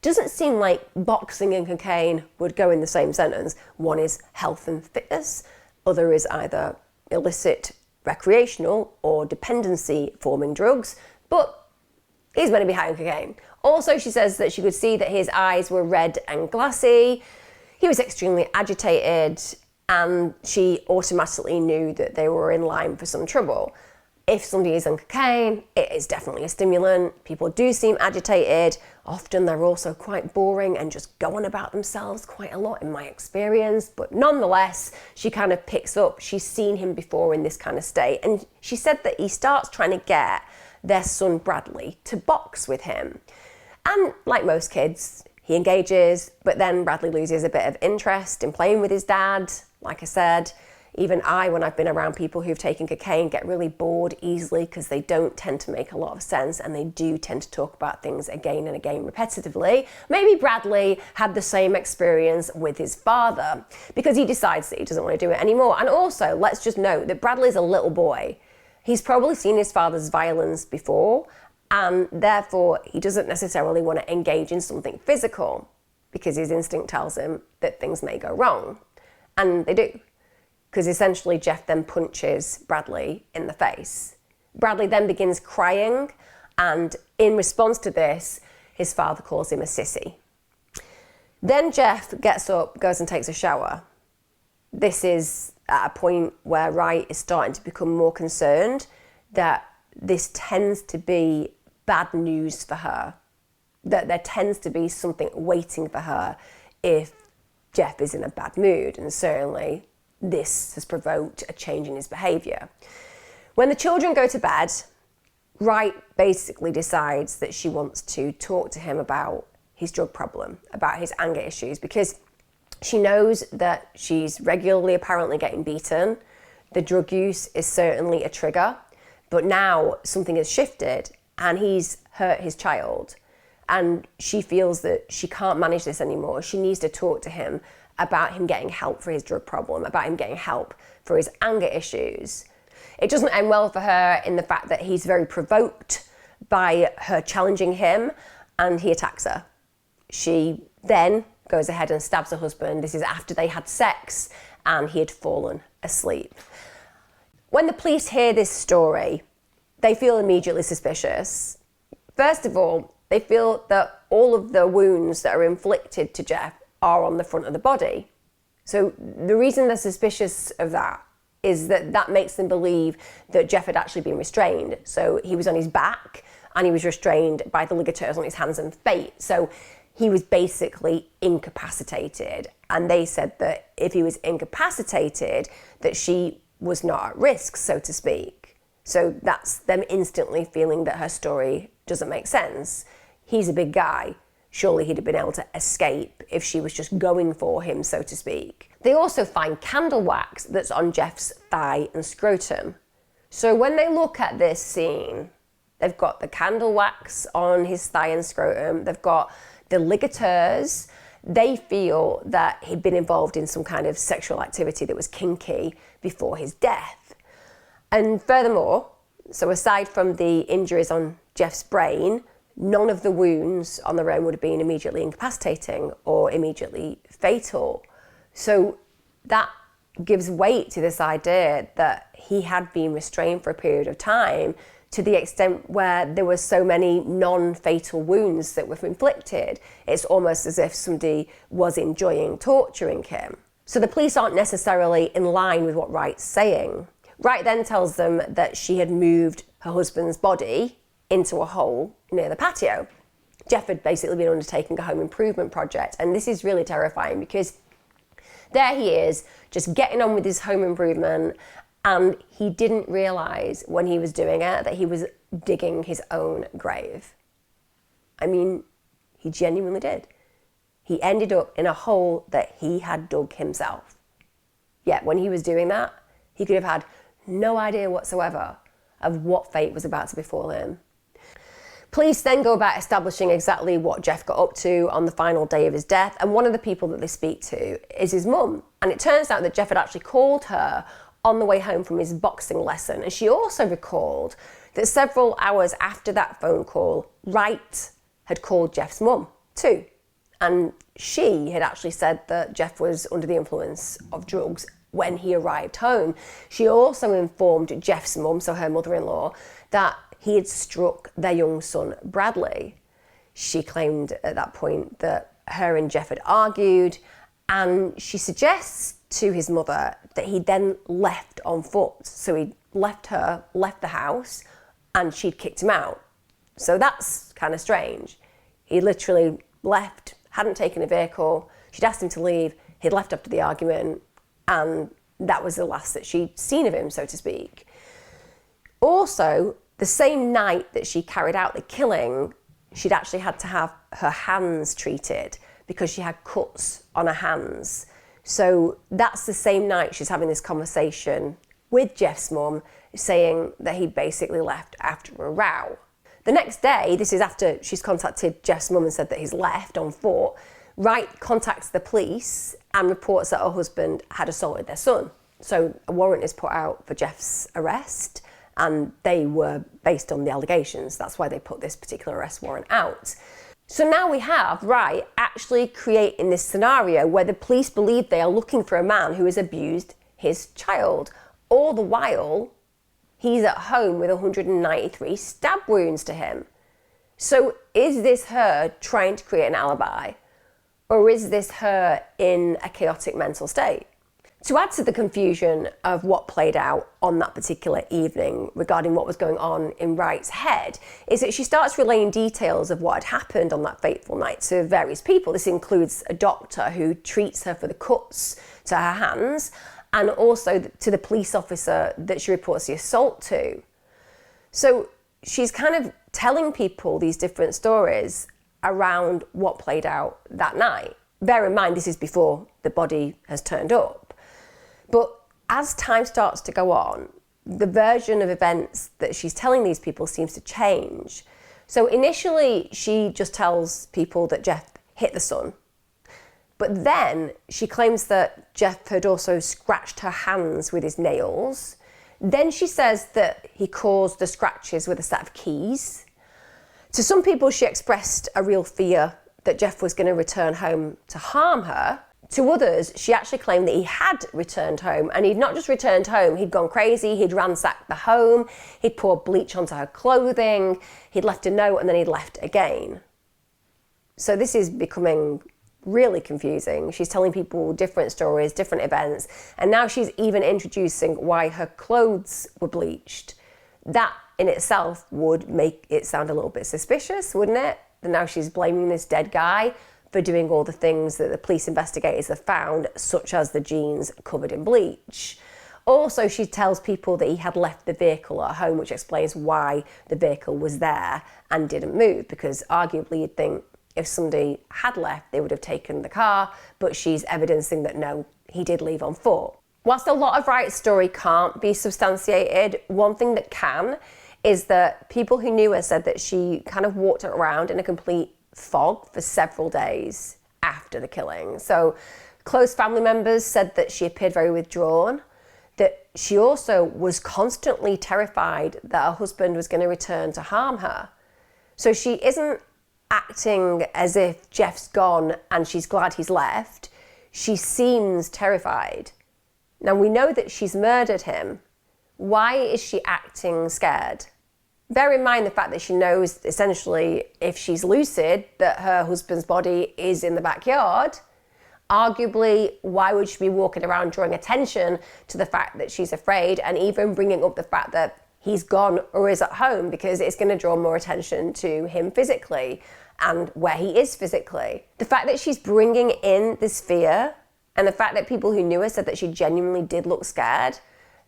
Doesn't seem like boxing and cocaine would go in the same sentence. One is health and fitness, other is either illicit, recreational, or dependency forming drugs, but he's meant to be high on cocaine. Also, she says that she could see that his eyes were red and glassy, he was extremely agitated, and she automatically knew that they were in line for some trouble. If somebody is on cocaine, it is definitely a stimulant. People do seem agitated. Often they're also quite boring and just go on about themselves quite a lot in my experience. But nonetheless, she kind of picks up. She's seen him before in this kind of state. And she said that he starts trying to get their son Bradley to box with him. And like most kids, he engages, but then Bradley loses a bit of interest in playing with his dad. Like I said, even I, when I've been around people who've taken cocaine, get really bored easily because they don't tend to make a lot of sense and they do tend to talk about things again and again repetitively. Maybe Bradley had the same experience with his father because he decides that he doesn't want to do it anymore. And also, let's just note that Bradley's a little boy. He's probably seen his father's violence before, And therefore, he doesn't necessarily want to engage in something physical because his instinct tells him that things may go wrong. And they do, because essentially Jeff then punches Bradley in the face. Bradley then begins crying, and in response to this, his father calls him a sissy. Then Jeff gets up, goes and takes a shower. This is at a point where Wright is starting to become more concerned that this tends to be bad news for her, that there tends to be something waiting for her if Jeff is in a bad mood, and certainly this has provoked a change in his behaviour. When the children go to bed, Wright basically decides that she wants to talk to him about his drug problem, about his anger issues, because she knows that she's regularly apparently getting beaten. The drug use is certainly a trigger, but now something has shifted and he's hurt his child. And she feels that she can't manage this anymore. She needs to talk to him about him getting help for his drug problem, about him getting help for his anger issues. It doesn't end well for her in the fact that he's very provoked by her challenging him and he attacks her. She then goes ahead and stabs her husband. This is after they had sex and he had fallen asleep. When the police hear this story, they feel immediately suspicious. First of all, they feel that all of the wounds that are inflicted to Jeff are on the front of the body. So the reason they're suspicious of that is that that makes them believe that Jeff had actually been restrained. So he was on his back and he was restrained by the ligatures on his hands and feet. So he was basically incapacitated. And they said that if he was incapacitated, that she was not at risk, so to speak. So that's them instantly feeling that her story doesn't make sense. He's a big guy. Surely he'd have been able to escape if she was just going for him, so to speak. They also find candle wax that's on Jeff's thigh and scrotum. So when they look at this scene, they've got the candle wax on his thigh and scrotum, they've got the ligatures. They feel that he'd been involved in some kind of sexual activity that was kinky before his death. And furthermore, so aside from the injuries on Jeff's brain, none of the wounds on their own would have been immediately incapacitating or immediately fatal. So that gives weight to this idea that he had been restrained for a period of time, to the extent where there were so many non-fatal wounds that were inflicted. It's almost as if somebody was enjoying torturing him. So the police aren't necessarily in line with what Wright's saying. Wright then tells them that she had moved her husband's body into a hole near the patio. Jeff had basically been undertaking a home improvement project, and this is really terrifying because there he is, just getting on with his home improvement, and he didn't realise when he was doing it that he was digging his own grave. I mean, he genuinely did. He ended up in a hole that he had dug himself. Yet when he was doing that, he could have had no idea whatsoever of what fate was about to befall him. Police then go about establishing exactly what Jeff got up to on the final day of his death, and one of the people that they speak to is his mum. And it turns out that Jeff had actually called her on the way home from his boxing lesson, and she also recalled that several hours after that phone call, Wright had called Jeff's mum too. And she had actually said that Jeff was under the influence of drugs when he arrived home. She also informed Jeff's mum, so her mother-in-law, that he had struck their young son, Bradley. She claimed at that point that her and Jeff had argued, and she suggests to his mother that he then left on foot. So he left the house, and she'd kicked him out. So that's kind of strange. He literally left, hadn't taken a vehicle, she'd asked him to leave, he'd left after the argument, and that was the last that she'd seen of him, so to speak. Also, the same night that she carried out the killing, she'd actually had to have her hands treated because she had cuts on her hands. So that's the same night she's having this conversation with Jeff's mum, saying that he basically left after a row. The next day, this is after she's contacted Jeff's mum and said that he's left on foot, Wright contacts the police and reports that her husband had assaulted their son. So a warrant is put out for Jeff's arrest, and they were based on the allegations. That's why they put this particular arrest warrant out. So now we have Wright actually creating this scenario where the police believe they are looking for a man who has abused his child. All the while, he's at home with 193 stab wounds to him. So is this her trying to create an alibi? Or is this her in a chaotic mental state? To add to the confusion of what played out on that particular evening regarding what was going on in Wright's head, is that she starts relaying details of what had happened on that fateful night to various people. This includes a doctor who treats her for the cuts to her hands, and also to the police officer that she reports the assault to. So she's kind of telling people these different stories around what played out that night. Bear in mind, this is before the body has turned up. But as time starts to go on, the version of events that she's telling these people seems to change. So initially, she just tells people that Jeff hit the son. But then she claims that Jeff had also scratched her hands with his nails. Then she says that he caused the scratches with a set of keys. To some people, she expressed a real fear that Jeff was going to return home to harm her. To others, she actually claimed that he had returned home, and he'd not just returned home, he'd gone crazy, he'd ransacked the home, he'd poured bleach onto her clothing, he'd left a note, and then he'd left again. So this is becoming really confusing. She's telling people different stories, different events, and now she's even introducing why her clothes were bleached. That in itself would make it sound a little bit suspicious, wouldn't it? And now she's blaming this dead guy for doing all the things that the police investigators have found, such as the jeans covered in bleach. Also, she tells people that he had left the vehicle at home, which explains why the vehicle was there and didn't move, because arguably you'd think if somebody had left, they would have taken the car, but she's evidencing that no, he did leave on foot. Whilst a lot of Wright's story can't be substantiated, one thing that can is that people who knew her said that she kind of walked around in a complete fog for several days after the killing. So close family members said that she appeared very withdrawn, that she also was constantly terrified that her husband was going to return to harm her. So she isn't acting as if Jeff's gone and she's glad he's left. She seems terrified. Now we know that she's murdered him. Why is she acting scared? Bear in mind the fact that she knows, essentially, if she's lucid, that her husband's body is in the backyard. Arguably, why would she be walking around drawing attention to the fact that she's afraid, and even bringing up the fact that he's gone or is at home, because it's going to draw more attention to him physically and where he is physically. The fact that she's bringing in this fear, and the fact that people who knew her said that she genuinely did look scared,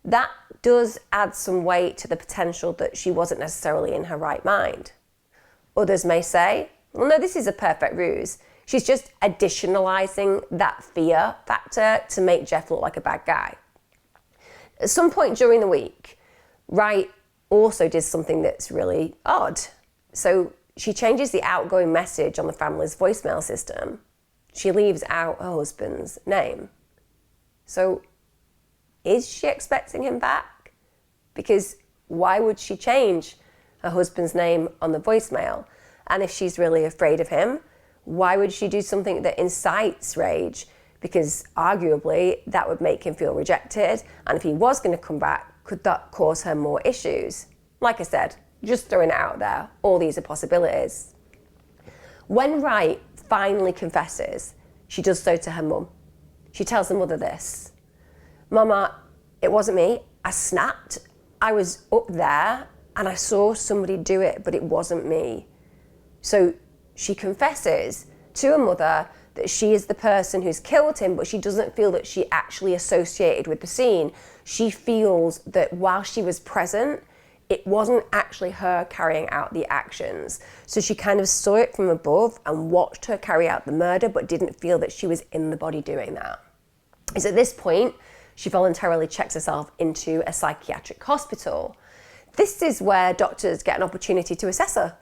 that does add some weight to the potential that she wasn't necessarily in her right mind. Others may say, well, no, this is a perfect ruse. She's just additionalizing that fear factor to make Jeff look like a bad guy. At some point during the week, Wright also did something that's really odd. So she changes the outgoing message on the family's voicemail system. She leaves out her husband's name. So is she expecting him back? Because why would she change her husband's name on the voicemail? And if she's really afraid of him, why would she do something that incites rage? Because arguably that would make him feel rejected. And if he was going to come back, could that cause her more issues? Like I said, just throwing it out there, all these are possibilities. When Wright finally confesses, she does so to her mum. She tells her mother this: Mama, it wasn't me. I snapped. I was up there and I saw somebody do it, but it wasn't me. So she confesses to her mother that she is the person who's killed him, but she doesn't feel that she actually associated with the scene. She feels that while she was present, it wasn't actually her carrying out the actions. So she kind of saw it from above and watched her carry out the murder, but didn't feel that she was in the body doing that. It's at this point she voluntarily checks herself into a psychiatric hospital. This is where doctors get an opportunity to assess her.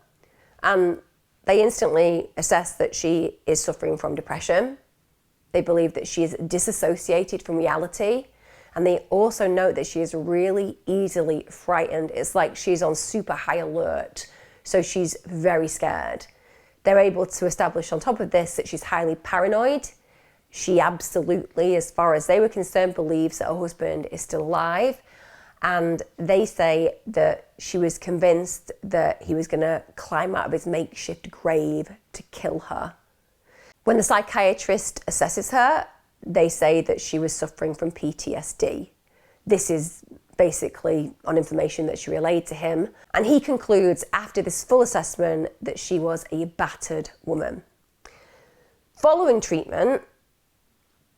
And they instantly assess that she is suffering from depression. They believe that she is disassociated from reality And they also note that she is really easily frightened. It's like she's on super high alert. So she's very scared. They're able to establish on top of this that she's highly paranoid. She absolutely, as far as they were concerned, believes that her husband is still alive. And they say that she was convinced that he was going to climb out of his makeshift grave to kill her. When the psychiatrist assesses her, they say that she was suffering from PTSD. This is basically on information that she relayed to him. And he concludes after this full assessment that she was a battered woman. Following treatment,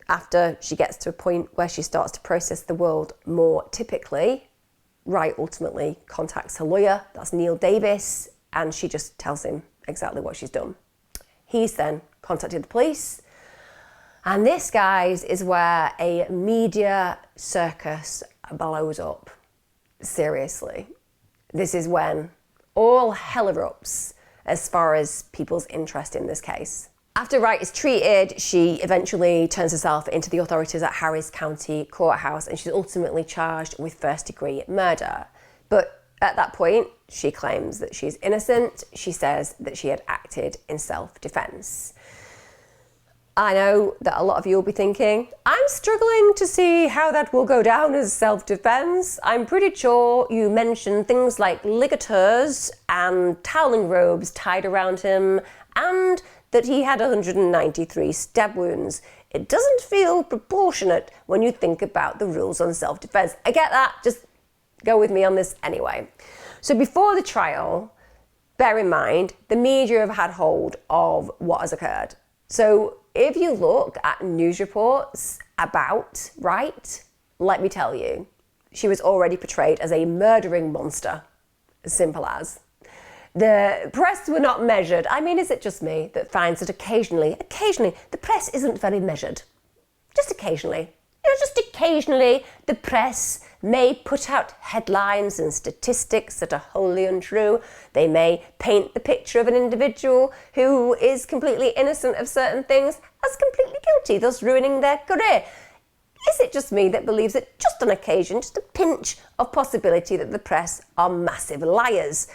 after she gets to a point where she starts to process the world more typically, Wright ultimately contacts her lawyer, that's Neil Davis, and she just tells him exactly what she's done. He's then contacted the police, and this, guys, is where a media circus blows up. Seriously. This is when all hell erupts as far as people's interest in this case. After Wright is treated, she eventually turns herself into the authorities at Harris County Courthouse, and she's ultimately charged with first-degree murder. But at that point, she claims that she's innocent. She says that she had acted in self-defense. I know that a lot of you will be thinking, I'm struggling to see how that will go down as self-defense. I'm pretty sure you mentioned things like ligatures and toweling robes tied around him, and that he had 193 stab wounds. It doesn't feel proportionate when you think about the rules on self-defense. I get that, just go with me on this anyway. So before the trial, bear in mind, the media have had hold of what has occurred. So if you look at news reports about Wright, let me tell you, she was already portrayed as a murdering monster, as simple as. The press were not measured. I mean, is it just me that finds that occasionally, the press isn't very measured? Just occasionally. Just occasionally, the press may put out headlines and statistics that are wholly untrue. They may paint the picture of an individual who is completely innocent of certain things as completely guilty, thus ruining their career. Is it just me that believes that just on occasion, just a pinch of possibility that the press are massive liars?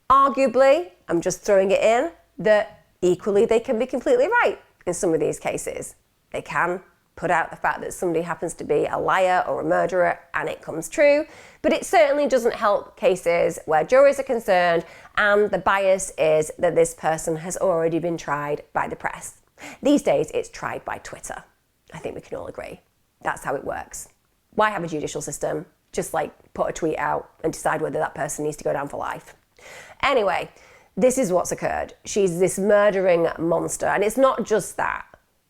Arguably, I'm just throwing it in, that equally they can be completely right in some of these cases. They can put out the fact that somebody happens to be a liar or a murderer and it comes true, but it certainly doesn't help cases where juries are concerned and the bias is that this person has already been tried by the press. These days, it's tried by Twitter. I think we can all agree. That's how it works. Why have a judicial system? Just like put a tweet out and decide whether that person needs to go down for life. Anyway, this is what's occurred. She's this murdering monster, and it's not just that.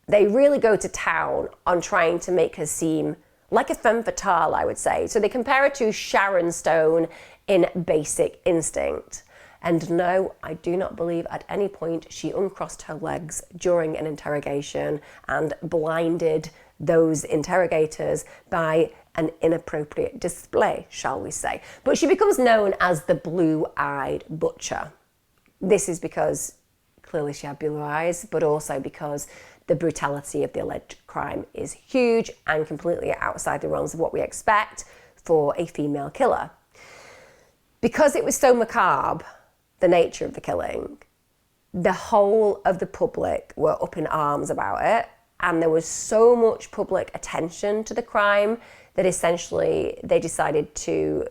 They really go to town on trying to make her seem like a femme fatale, I would say. So they compare her to Sharon Stone in Basic Instinct. And no, I do not believe at any point she uncrossed her legs during an interrogation and blinded those interrogators by an inappropriate display, shall we say. But she becomes known as the Blue-Eyed Butcher. This is because clearly she had blue eyes, but also because the brutality of the alleged crime is huge and completely outside the realms of what we expect for a female killer. Because it was so macabre, the nature of the killing, the whole of the public were up in arms about it, and there was so much public attention to the crime that essentially they decided to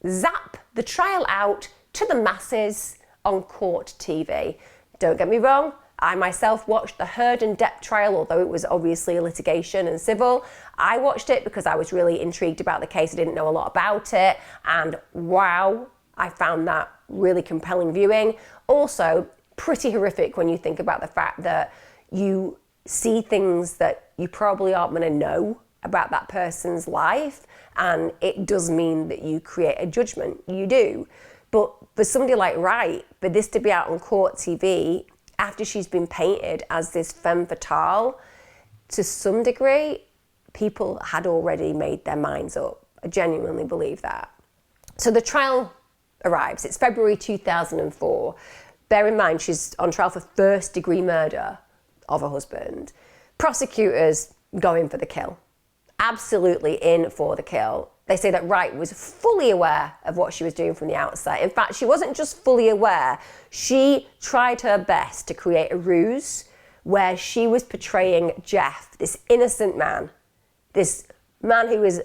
zap the trial out to the masses on court TV. Don't get me wrong, I myself watched the Heard and Depp trial, although it was obviously a litigation and civil. I watched it because I was really intrigued about the case. I didn't know a lot about it, and wow, I found that really compelling viewing. Also, pretty horrific when you think about the fact that you see things that you probably aren't going to know about that person's life, and it does mean that you create a judgment. You do. But for somebody like Wright, for this to be out on court TV after she's been painted as this femme fatale, to some degree, people had already made their minds up. I genuinely believe that. So the trial arrives. It's February 2004. Bear in mind, she's on trial for first-degree murder of her husband. Prosecutors go in for the kill. absolutely in for the kill. They say that Wright was fully aware of what she was doing from the outset. In fact, she wasn't just fully aware, she tried her best to create a ruse where she was portraying Jeff, this innocent man, this man who was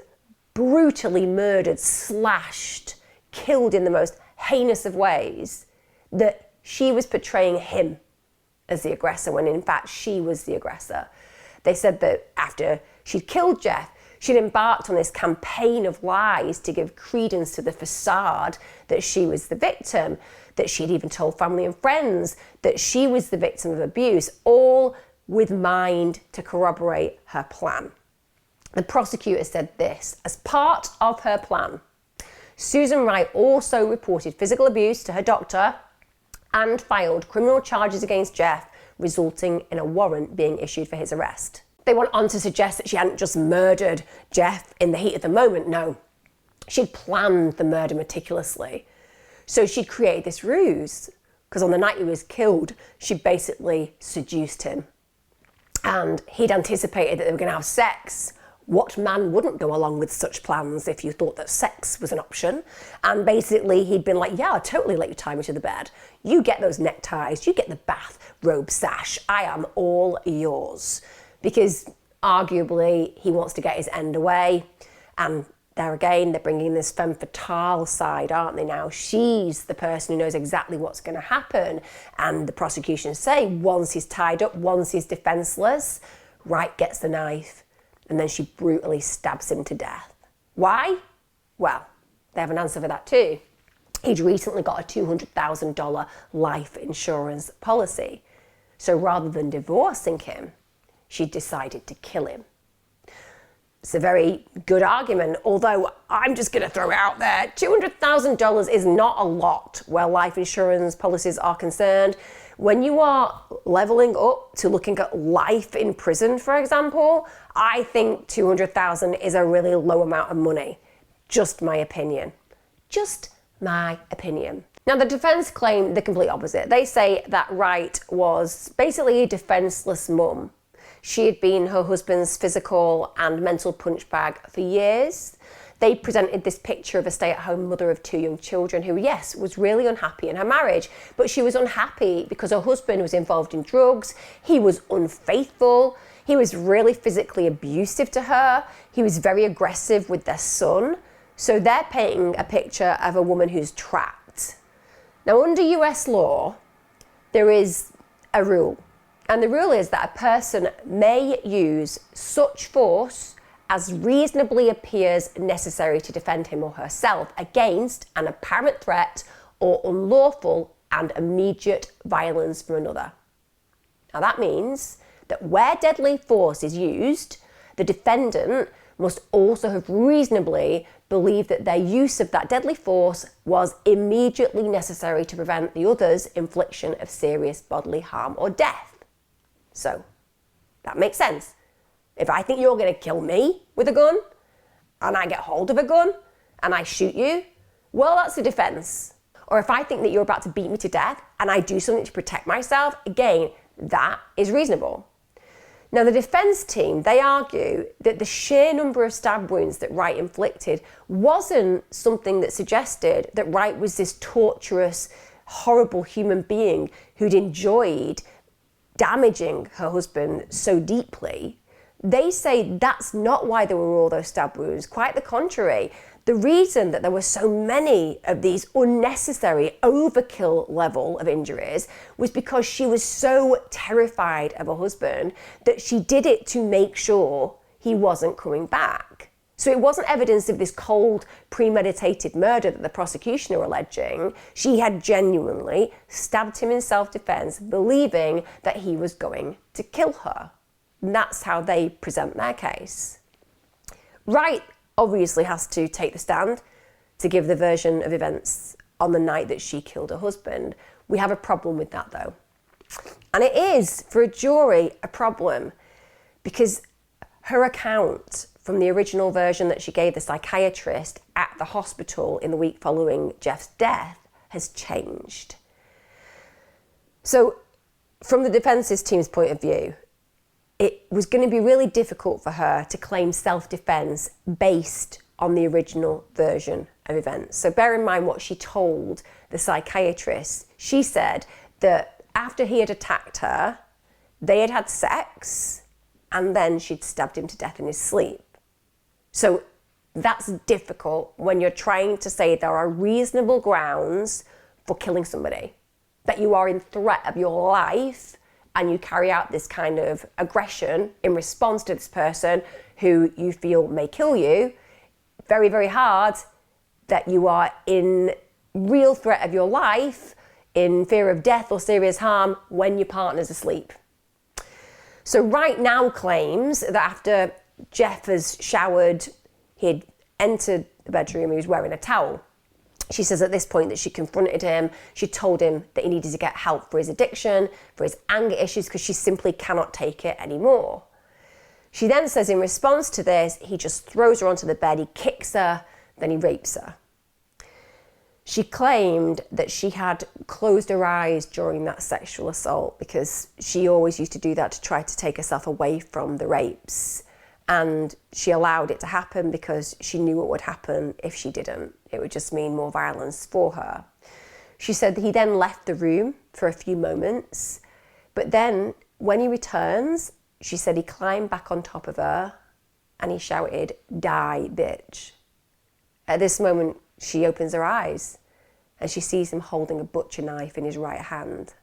brutally murdered, slashed, killed in the most heinous of ways, that she was portraying him as the aggressor when in fact she was the aggressor. They said that after she'd killed Jeff, she'd embarked on this campaign of lies to give credence to the facade that she was the victim, that she'd even told family and friends that she was the victim of abuse, all with mind to corroborate her plan. The prosecutor said this: as part of her plan, Susan Wright also reported physical abuse to her doctor and filed criminal charges against Jeff, resulting in a warrant being issued for his arrest. They went on to suggest that she hadn't just murdered Jeff in the heat of the moment. No, she'd planned the murder meticulously. So she'd created this ruse, because on the night he was killed, she basically seduced him. And he'd anticipated that they were going to have sex. What man wouldn't go along with such plans if you thought that sex was an option? And basically he'd been like, yeah, I'll totally let you tie me to the bed. You get those neckties, you get the bath robe sash. I am all yours. Because arguably he wants to get his end away. And there again, they're bringing this femme fatale side, aren't they now? She's the person who knows exactly what's going to happen. And the prosecution say, once he's tied up, once he's defenseless, Wright gets the knife and then she brutally stabs him to death. Why? Well, they have an answer for that too. He'd recently got a $200,000 life insurance policy. So rather than divorcing him, she decided to kill him. It's a very good argument, although I'm just going to throw it out there. $200,000 is not a lot where life insurance policies are concerned. When you are leveling up to looking at life in prison, for example, I think $200,000 is a really low amount of money. Just my opinion. Just my opinion. Now, the defense claim the complete opposite. They say that Wright was basically a defenseless mum. She had been her husband's physical and mental punch bag for years. They presented this picture of a stay-at-home mother of 2 young children who, yes, was really unhappy in her marriage, but she was unhappy because her husband was involved in drugs, he was unfaithful, he was really physically abusive to her, he was very aggressive with their son. So they're painting a picture of a woman who's trapped. Now, under US law, there is a rule. And the rule is that a person may use such force as reasonably appears necessary to defend him or herself against an apparent threat or unlawful and immediate violence from another. Now that means that where deadly force is used, the defendant must also have reasonably believed that their use of that deadly force was immediately necessary to prevent the other's infliction of serious bodily harm or death. So, that makes sense. If I think you're going to kill me with a gun, and I get hold of a gun, and I shoot you, well, that's a defense. Or if I think that you're about to beat me to death, and I do something to protect myself, again, that is reasonable. Now, the defense team, they argue that the sheer number of stab wounds that Wright inflicted wasn't something that suggested that Wright was this torturous, horrible human being who'd enjoyed damaging her husband so deeply. They say that's not why there were all those stab wounds. Quite the contrary. The reason that there were so many of these unnecessary overkill level of injuries was because she was so terrified of her husband that she did it to make sure he wasn't coming back. So it wasn't evidence of this cold, premeditated murder that the prosecution are alleging. She had genuinely stabbed him in self-defense, believing that he was going to kill her. And that's how they present their case. Wright obviously has to take the stand to give the version of events on the night that she killed her husband. We have a problem with that though. And it is, for a jury, a problem because her account from the original version that she gave the psychiatrist at the hospital in the week following Jeff's death has changed. So from the defence's team's point of view, it was going to be really difficult for her to claim self-defense based on the original version of events. So bear in mind what she told the psychiatrist. She said that after he had attacked her, they had had sex, and then she'd stabbed him to death in his sleep. So that's difficult when you're trying to say there are reasonable grounds for killing somebody, that you are in threat of your life and you carry out this kind of aggression in response to this person who you feel may kill you. Very, very hard that you are in real threat of your life, in fear of death or serious harm when your partner's asleep. So Wright now claims that after Jeff has showered, he'd entered the bedroom, he was wearing a towel. She says at this point that she confronted him. She told him that he needed to get help for his addiction, for his anger issues, because she simply cannot take it anymore. She then says in response to this, he just throws her onto the bed, he kicks her, then he rapes her. She claimed that she had closed her eyes during that sexual assault because she always used to do that to try to take herself away from the rapes. And she allowed it to happen because she knew what would happen if she didn't. It would just mean more violence for her. She said that he then left the room for a few moments, but then when he returns, she said he climbed back on top of her and he shouted, "Die, bitch." At this moment, she opens her eyes and she sees him holding a butcher knife in his right hand.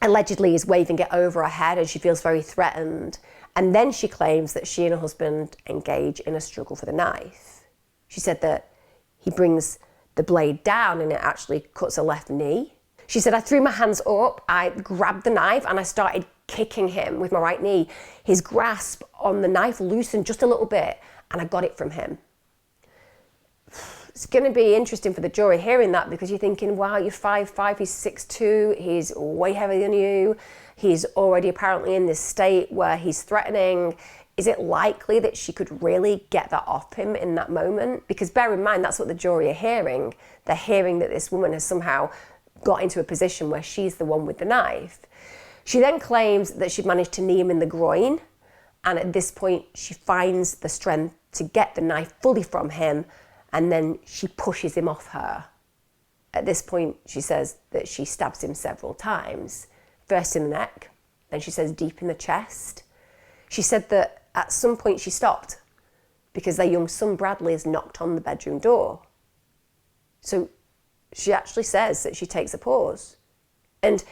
Allegedly, he's waving it over her head and she feels very threatened. And then she claims that she and her husband engage in a struggle for the knife. She said that he brings the blade down and it actually cuts her left knee. She said, "I threw my hands up, I grabbed the knife and I started kicking him with my right knee. His grasp on the knife loosened just a little bit and I got it from him." It's going to be interesting for the jury hearing that, because you're thinking, wow, you're 5'5", he's 6'2", he's way heavier than you. He's already apparently in this state where he's threatening. Is it likely that she could really get that off him in that moment? Because bear in mind, that's what the jury are hearing. They're hearing that this woman has somehow got into a position where she's the one with the knife. She then claims that she'd managed to knee him in the groin. And at this point, she finds the strength to get the knife fully from him. And then she pushes him off her. At this point, she says that she stabs him several times. First in the neck, then she says deep in the chest. She said that at some point she stopped because their young son Bradley has knocked on the bedroom door. So she actually says that she takes a pause. And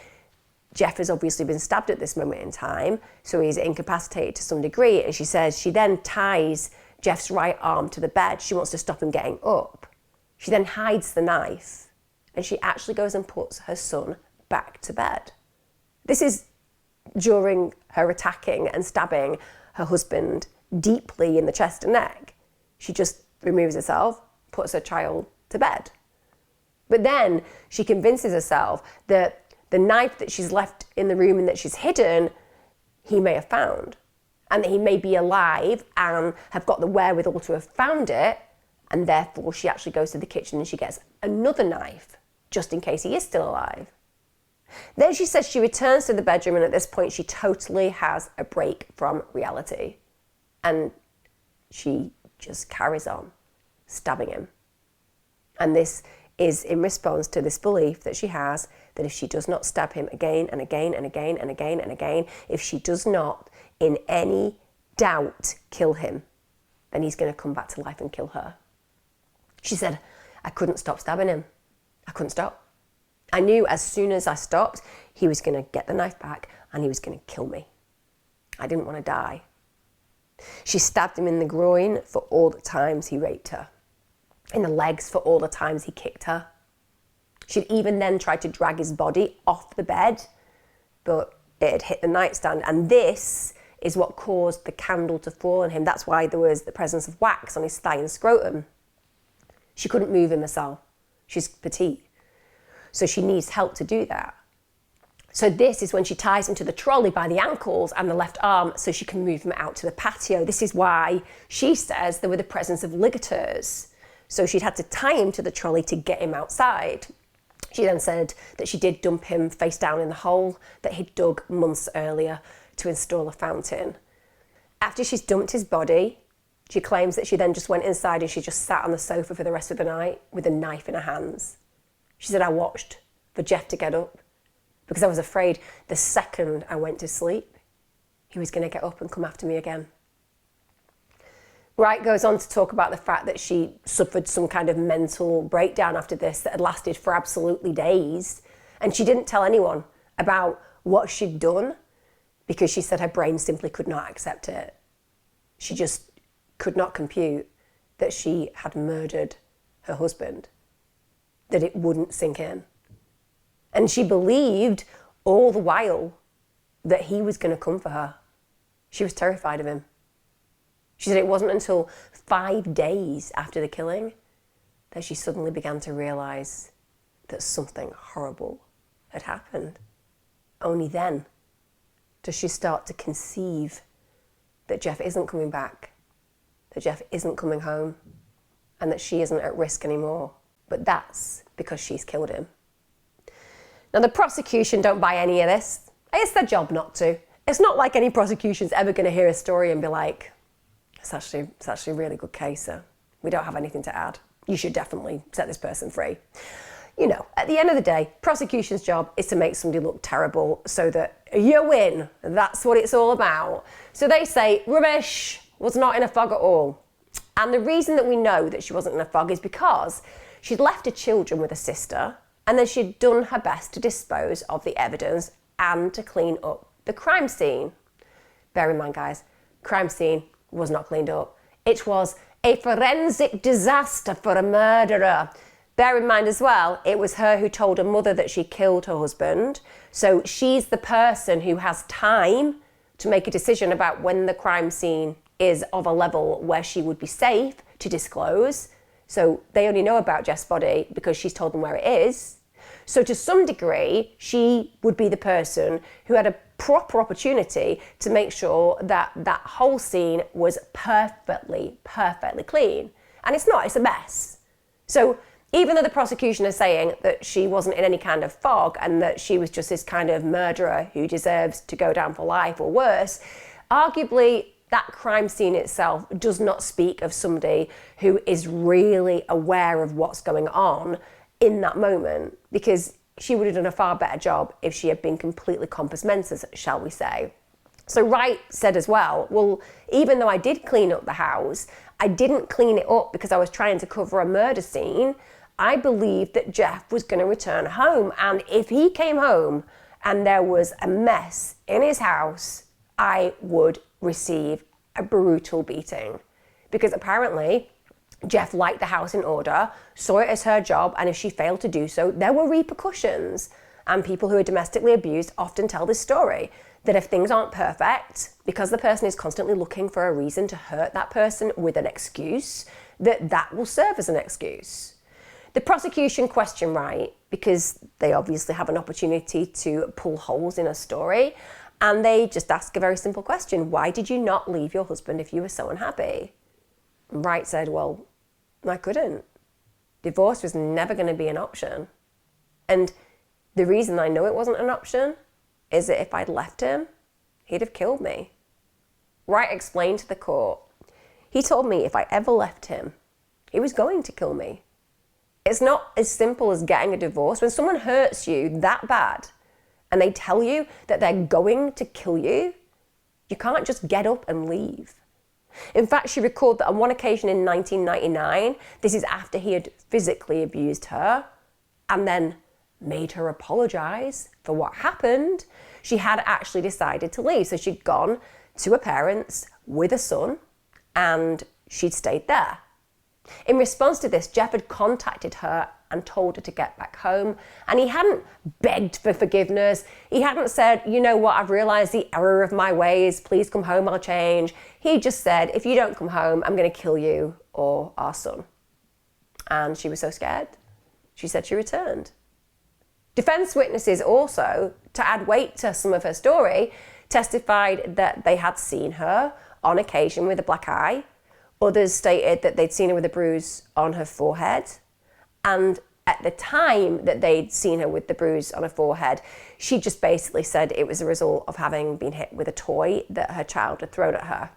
Jeff has obviously been stabbed at this moment in time, so he's incapacitated to some degree. And she says she then ties Jeff's right arm to the bed. She wants to stop him getting up. She then hides the knife and she actually goes and puts her son back to bed. This is during her attacking and stabbing her husband deeply in the chest and neck. She just removes herself, puts her child to bed. But then she convinces herself that the knife that she's left in the room and that she's hidden, he may have found. And that he may be alive and have got the wherewithal to have found it, and therefore she actually goes to the kitchen and she gets another knife, just in case he is still alive. Then she says she returns to the bedroom, and at this point she totally has a break from reality. And she just carries on stabbing him. And this is in response to this belief that she has that if she does not stab him again and again and again and again and again, if she does not in any doubt kill him, then he's going to come back to life and kill her. She said, "I couldn't stop stabbing him. I couldn't stop. I knew as soon as I stopped, he was going to get the knife back and he was going to kill me. I didn't want to die." She stabbed him in the groin for all the times he raped her, in the legs for all the times he kicked her. She'd even then tried to drag his body off the bed, but it had hit the nightstand, and this is what caused the candle to fall on him. That's why there was the presence of wax on his thigh and scrotum. She couldn't move him herself. She's petite, so she needs help to do that. So this is when she ties him to the trolley by the ankles and the left arm so she can move him out to the patio. This is why she says there were the presence of ligatures. So she'd had to tie him to the trolley to get him outside. She then said that she did dump him face down in the hole that he'd dug months earlier to install a fountain. After she's dumped his body, she claims that she then just went inside and she just sat on the sofa for the rest of the night with a knife in her hands. She said, I watched for Jeff to get up because I was afraid the second I went to sleep, he was going to get up and come after me again. Wright goes on to talk about the fact that she suffered some kind of mental breakdown after this that had lasted for absolutely days. And she didn't tell anyone about what she'd done because she said her brain simply could not accept it. She just could not compute that she had murdered her husband, that it wouldn't sink in. And she believed all the while that he was going to come for her. She was terrified of him. She said it wasn't until 5 days after the killing that she suddenly began to realise that something horrible had happened. Only then does she start to conceive that Jeff isn't coming back, that Jeff isn't coming home, and that she isn't at risk anymore. But that's because she's killed him. Now, the prosecution don't buy any of this. It's their job not to. It's not like any prosecution's ever going to hear a story and be like, it's actually a really good case, sir. We don't have anything to add. You should definitely set this person free. You know, at the end of the day, prosecution's job is to make somebody look terrible so that you win. That's what it's all about. So they say, rubbish, was not in a fog at all. And the reason that we know that she wasn't in a fog is because she'd left her children with her sister, and then she'd done her best to dispose of the evidence and to clean up the crime scene. Bear in mind, guys, crime scene was not cleaned up. It was a forensic disaster for a murderer. Bear in mind as well, it was her who told her mother that she killed her husband. So she's the person who has time to make a decision about when the crime scene is of a level where she would be safe to disclose. So they only know about Jeff's body because she's told them where it is. So to some degree, she would be the person who had a proper opportunity to make sure that that whole scene was perfectly clean. And it's not, it's a mess. So even though the prosecution is saying that she wasn't in any kind of fog and that she was just this kind of murderer who deserves to go down for life or worse, arguably that crime scene itself does not speak of somebody who is really aware of what's going on in that moment, because she would have done a far better job if she had been completely compos mentis, shall we say. So Wright said as well, well, even though I did clean up the house, I didn't clean it up because I was trying to cover a murder scene. I believed that Jeff was going to return home, and if he came home and there was a mess in his house, I would receive a brutal beating. Because apparently Jeff liked the house in order, saw it as her job, and if she failed to do so, there were repercussions. And people who are domestically abused often tell this story, that if things aren't perfect, because the person is constantly looking for a reason to hurt that person with an excuse, that will serve as an excuse. The prosecution questioned Wright because they obviously have an opportunity to pull holes in a story, and they just ask a very simple question: why did you not leave your husband if you were so unhappy? And Wright said, well, I couldn't. Divorce was never going to be an option. And the reason I know it wasn't an option is that if I'd left him, he'd have killed me. Wright explained to the court, he told me if I ever left him, he was going to kill me. It's not as simple as getting a divorce. When someone hurts you that bad and they tell you that they're going to kill you, you can't just get up and leave. In fact, she recalled that on one occasion in 1999, this is after he had physically abused her and then made her apologise for what happened, she had actually decided to leave. So she'd gone to her parents with a son and she'd stayed there. In response to this, Jeff had contacted her and told her to get back home. And he hadn't begged for forgiveness. He hadn't said, you know what, I've realised the error of my ways. Please come home, I'll change. He just said, if you don't come home, I'm going to kill you or our son. And she was so scared, she said she returned. Defence witnesses also, to add weight to some of her story, testified that they had seen her on occasion with a black eye. Others stated that they'd seen her with a bruise on her forehead. And at the time that they'd seen her with the bruise on her forehead, she just basically said it was a result of having been hit with a toy that her child had thrown at her.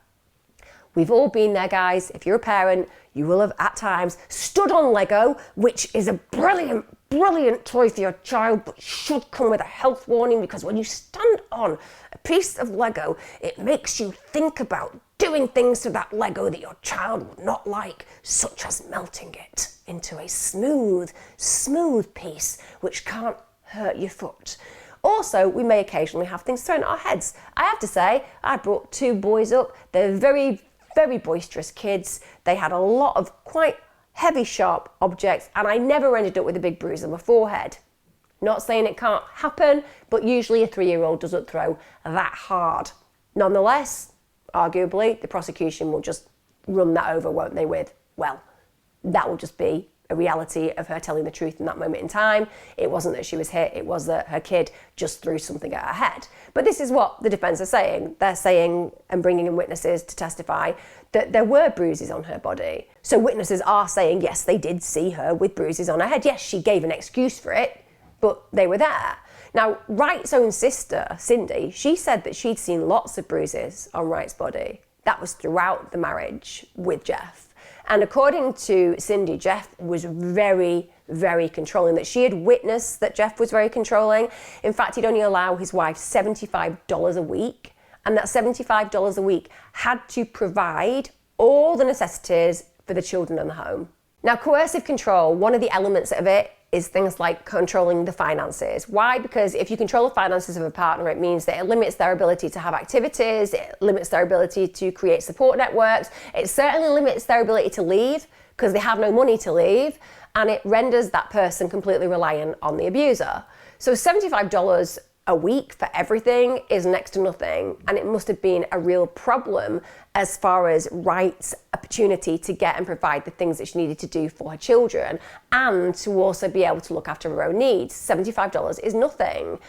We've all been there, guys. If you're a parent, you will have at times stood on Lego, which is a brilliant, brilliant toy for your child, but should come with a health warning, because when you stand on a piece of Lego, it makes you think about doing things to that Lego that your child would not like, such as melting it into a smooth, smooth piece which can't hurt your foot. Also, we may occasionally have things thrown at our heads. I have to say, I brought 2 boys up. They're very, very boisterous kids. They had a lot of quite heavy, sharp objects, and I never ended up with a big bruise on my forehead. Not saying it can't happen, but usually a 3-year-old doesn't throw that hard. Nonetheless, arguably, the prosecution will just run that over, won't they, with, well, that will just be a reality of her telling the truth in that moment in time. It wasn't that she was hit, it was that her kid just threw something at her head. But this is what the defence are saying. They're saying, and bringing in witnesses to testify, that there were bruises on her body. So witnesses are saying, yes, they did see her with bruises on her head. Yes, she gave an excuse for it, but they were there. Now, Wright's own sister, Cindy, she said that she'd seen lots of bruises on Wright's body. That was throughout the marriage with Jeff. And according to Cindy, Jeff was very, very controlling, that she had witnessed that Jeff was very controlling. In fact, he'd only allow his wife $75 a week, and that $75 a week had to provide all the necessities for the children in the home. Now, coercive control, one of the elements of it is things like controlling the finances. Why? Because if you control the finances of a partner, it means that it limits their ability to have activities, it limits their ability to create support networks, it certainly limits their ability to leave because they have no money to leave, and it renders that person completely reliant on the abuser. So $75 a week for everything is next to nothing, and it must have been a real problem as far as Wright's opportunity to get and provide the things that she needed to do for her children, and to also be able to look after her own needs. $75 is nothing.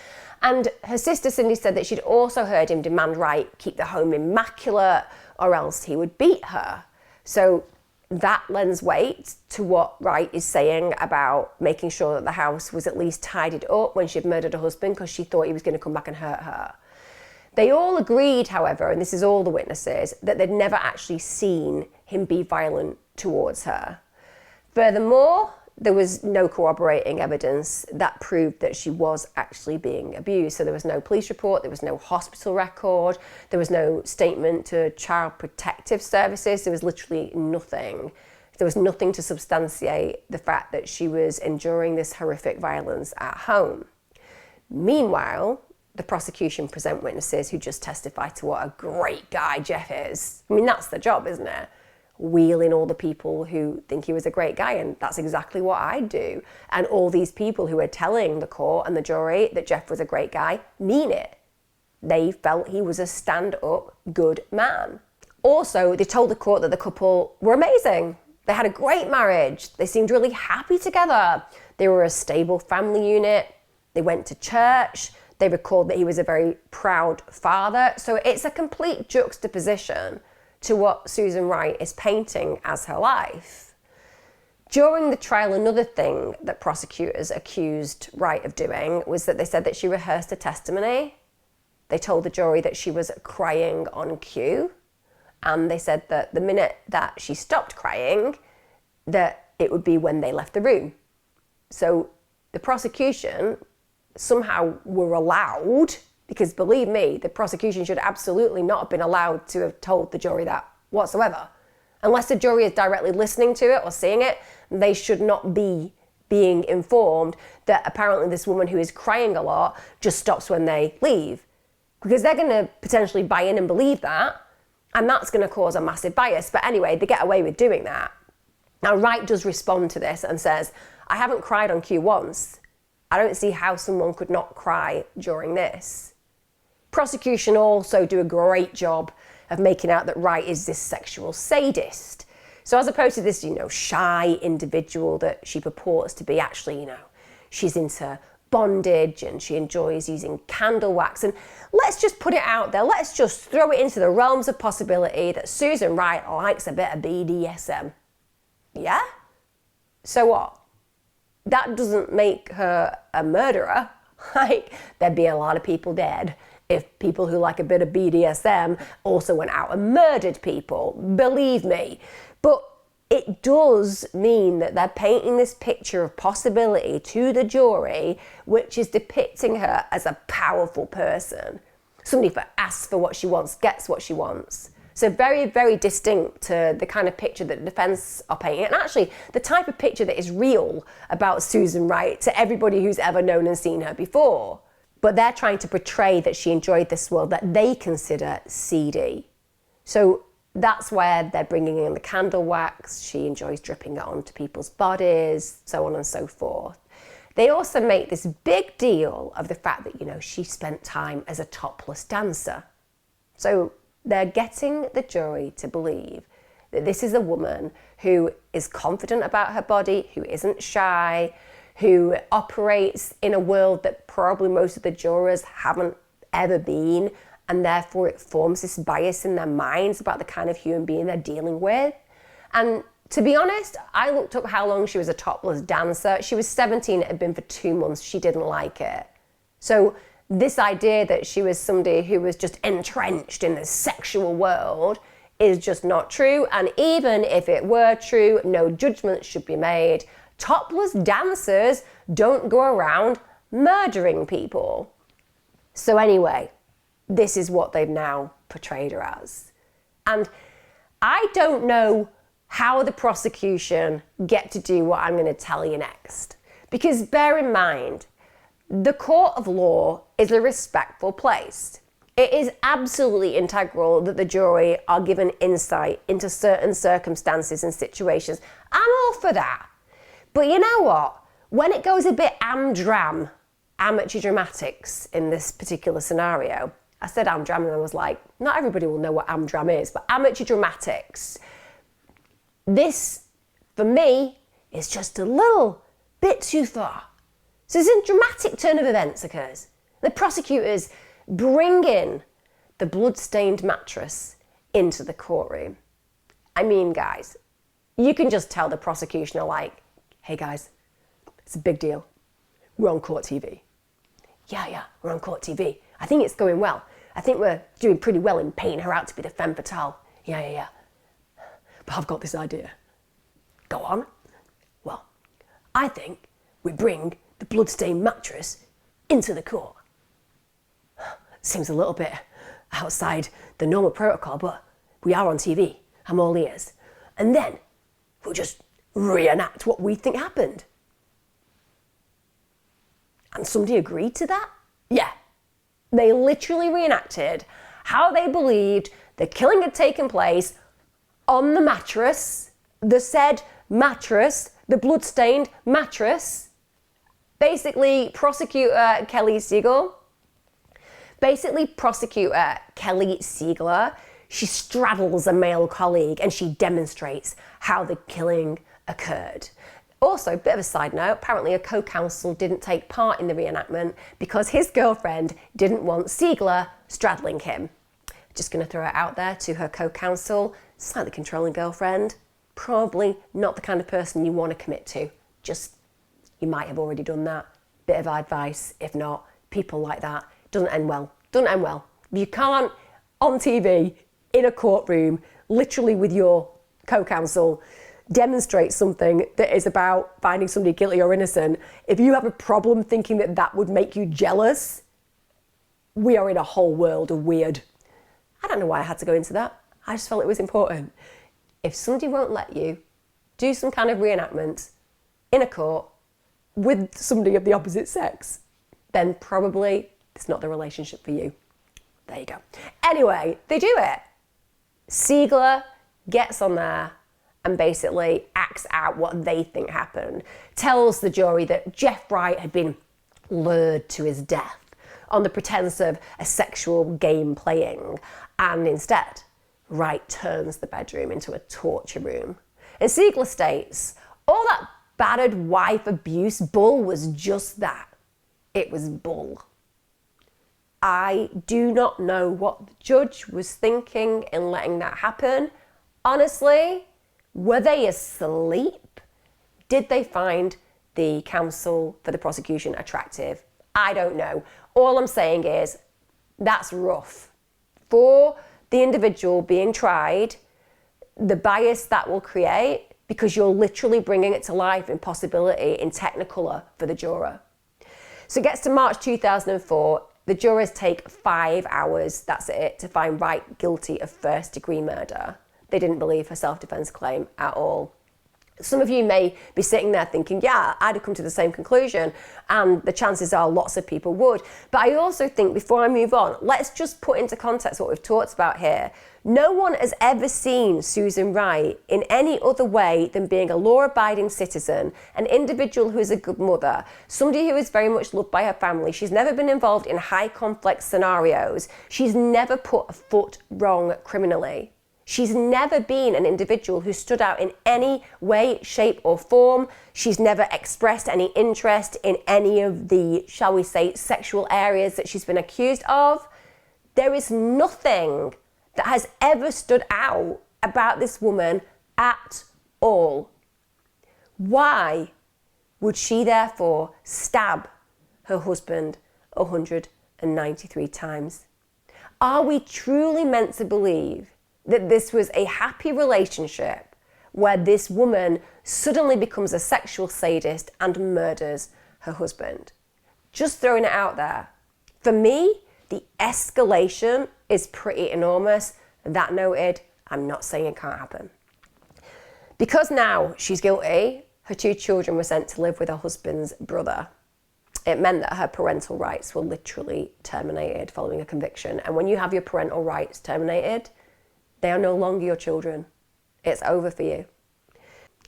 And her sister Cindy said that she'd also heard him demand Wright keep the home immaculate or else he would beat her. So that lends weight to what Wright is saying about making sure that the house was at least tidied up when she'd murdered her husband because she thought he was going to come back and hurt her. They all agreed, however, and this is all the witnesses, that they'd never actually seen him be violent towards her. Furthermore, there was no corroborating evidence that proved that she was actually being abused. So there was no police report, there was no hospital record, there was no statement to Child Protective Services, there was literally nothing. There was nothing to substantiate the fact that she was enduring this horrific violence at home. Meanwhile, the prosecution present witnesses who just testify to what a great guy Jeff is. I mean, that's the job, isn't it? Wheeling all the people who think he was a great guy, and that's exactly what I do. And all these people who are telling the court and the jury that Jeff was a great guy mean it. They felt he was a stand-up good man. Also, they told the court that the couple were amazing. They had a great marriage. They seemed really happy together. They were a stable family unit. They went to church. They recalled that he was a very proud father. So it's a complete juxtaposition to what Susan Wright is painting as her life. During the trial, another thing that prosecutors accused Wright of doing was that they said that she rehearsed her testimony. They told the jury that she was crying on cue, and they said that the minute that she stopped crying, that it would be when they left the room. So the prosecution somehow were allowed, because believe me, the prosecution should absolutely not have been allowed to have told the jury that whatsoever. Unless the jury is directly listening to it or seeing it, they should not be being informed that apparently this woman who is crying a lot just stops when they leave. Because they're going to potentially buy in and believe that, and that's going to cause a massive bias. But anyway, they get away with doing that. Now, Wright does respond to this and says, I haven't cried on cue once. I don't see how someone could not cry during this. Prosecution also do a great job of making out that Wright is this sexual sadist. So as opposed to this, shy individual that she purports to be, actually, she's into bondage and she enjoys using candle wax. And let's just put it out there. Let's just throw it into the realms of possibility that Susan Wright likes a bit of BDSM. Yeah? So what? That doesn't make her a murderer. Like, there'd be a lot of people dead if people who like a bit of BDSM also went out and murdered people, believe me. But it does mean that they're painting this picture of possibility to the jury, which is depicting her as a powerful person. Somebody who asks for what she wants, gets what she wants. So very, very distinct to the kind of picture that the defence are painting. And actually, the type of picture that is real about Susan Wright to everybody who's ever known and seen her before. But they're trying to portray that she enjoyed this world that they consider seedy. So that's where they're bringing in the candle wax. She enjoys dripping it onto people's bodies, so on and so forth. They also make this big deal of the fact that, you know, she spent time as a topless dancer. So they're getting the jury to believe that this is a woman who is confident about her body, who isn't shy, who operates in a world that probably most of the jurors haven't ever been, and therefore it forms this bias in their minds about the kind of human being they're dealing with. And to be honest, I looked up how long she was a topless dancer. She was 17, it had been for 2 months, she didn't like it. So this idea that she was somebody who was just entrenched in the sexual world is just not true. And even if it were true, no judgment should be made. Topless dancers don't go around murdering people. So anyway, this is what they've now portrayed her as. And I don't know how the prosecution get to do what I'm going to tell you next. Because bear in mind, the court of law is a respectful place. It is absolutely integral that the jury are given insight into certain circumstances and situations. I'm all for that. But you know what? When it goes a bit amdram, amateur dramatics in this particular scenario, I said amdram and I was like, not everybody will know what amdram is, but amateur dramatics. This, for me, is just a little bit too far. So as a dramatic turn of events occurs, the prosecutors bring in the blood-stained mattress into the courtroom. I mean, guys, you can just tell the prosecution are like, hey guys, it's a big deal. We're on court TV. Yeah, we're on court TV. I think it's going well. I think we're doing pretty well in painting her out to be the femme fatale. Yeah. But I've got this idea. Go on. Well, I think we bring the bloodstained mattress into the court. Seems a little bit outside the normal protocol, but we are on TV. I'm all ears. And then we'll just reenact what we think happened. And somebody agreed to that? Yeah. They literally reenacted how they believed the killing had taken place on the mattress, the said mattress, the blood-stained mattress. Basically, prosecutor Kelly Siegler, she straddles a male colleague and she demonstrates how the killing occurred. Also, a bit of a side note, apparently a co-counsel didn't take part in the reenactment because his girlfriend didn't want Siegler straddling him. Just going to throw it out there to her co-counsel, slightly controlling girlfriend, probably not the kind of person you want to commit to. Just, you might have already done that. Bit of advice, if not, people like that, doesn't end well. You can't, on TV, in a courtroom, literally with your co-counsel, demonstrate something that is about finding somebody guilty or innocent. If you have a problem thinking that that would make you jealous, we are in a whole world of weird. I don't know why I had to go into that. I just felt it was important. If somebody won't let you do some kind of reenactment in a court with somebody of the opposite sex, then probably it's not the relationship for you. There you go. Anyway, they do it. Siegler gets on there and basically acts out what they think happened. Tells the jury that Jeff Wright had been lured to his death on the pretense of a sexual game playing, and instead, Wright turns the bedroom into a torture room. And Siegler states, all that battered wife abuse bull was just that. It was bull. I do not know what the judge was thinking in letting that happen. Honestly, were they asleep? Did they find the counsel for the prosecution attractive? I don't know. All I'm saying is That's rough. For the individual being tried, the bias that will create, because you're literally bringing it to life in possibility in Technicolor for the juror. So it gets to March 2004, the jurors take 5 hours, that's it, to find Wright guilty of first-degree murder. They didn't believe her self-defense claim at all. Some of you may be sitting there thinking, yeah, I'd have come to the same conclusion, and the chances are lots of people would. But I also think, before I move on, let's just put into context what we've talked about here. No one has ever seen Susan Wright in any other way than being a law-abiding citizen, an individual who is a good mother, somebody who is very much loved by her family. She's never been involved in high-complex scenarios. She's never put a foot wrong criminally. She's never been an individual who stood out in any way, shape or form. She's never expressed any interest in any of the, shall we say, sexual areas that she's been accused of. There is nothing that has ever stood out about this woman at all. Why would she therefore stab her husband 193 times? Are we truly meant to believe that this was a happy relationship where this woman suddenly becomes a sexual sadist and murders her husband? Just throwing it out there. For me, the escalation is pretty enormous. That noted, I'm not saying it can't happen. Because now she's guilty, her 2 children were sent to live with her husband's brother. It meant that her parental rights were literally terminated following a conviction. And when you have your parental rights terminated, they are no longer your children. It's over for you.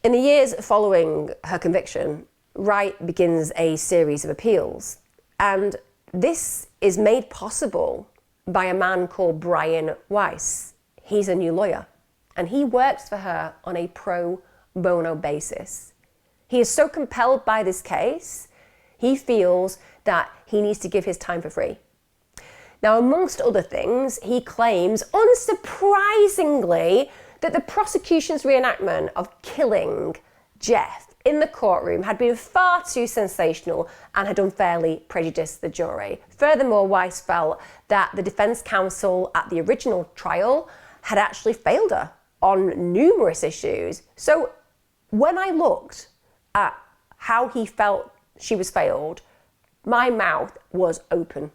In the years following her conviction, Wright begins a series of appeals. And this is made possible by a man called Brian Weiss. He's a new lawyer, and he works for her on a pro bono basis. He is so compelled by this case, he feels that he needs to give his time for free. Now, amongst other things, he claims, unsurprisingly, that the prosecution's reenactment of killing Jeff in the courtroom had been far too sensational and had unfairly prejudiced the jury. Furthermore, Weiss felt that the defense counsel at the original trial had actually failed her on numerous issues. So when I looked at how he felt she was failed, my mouth was open.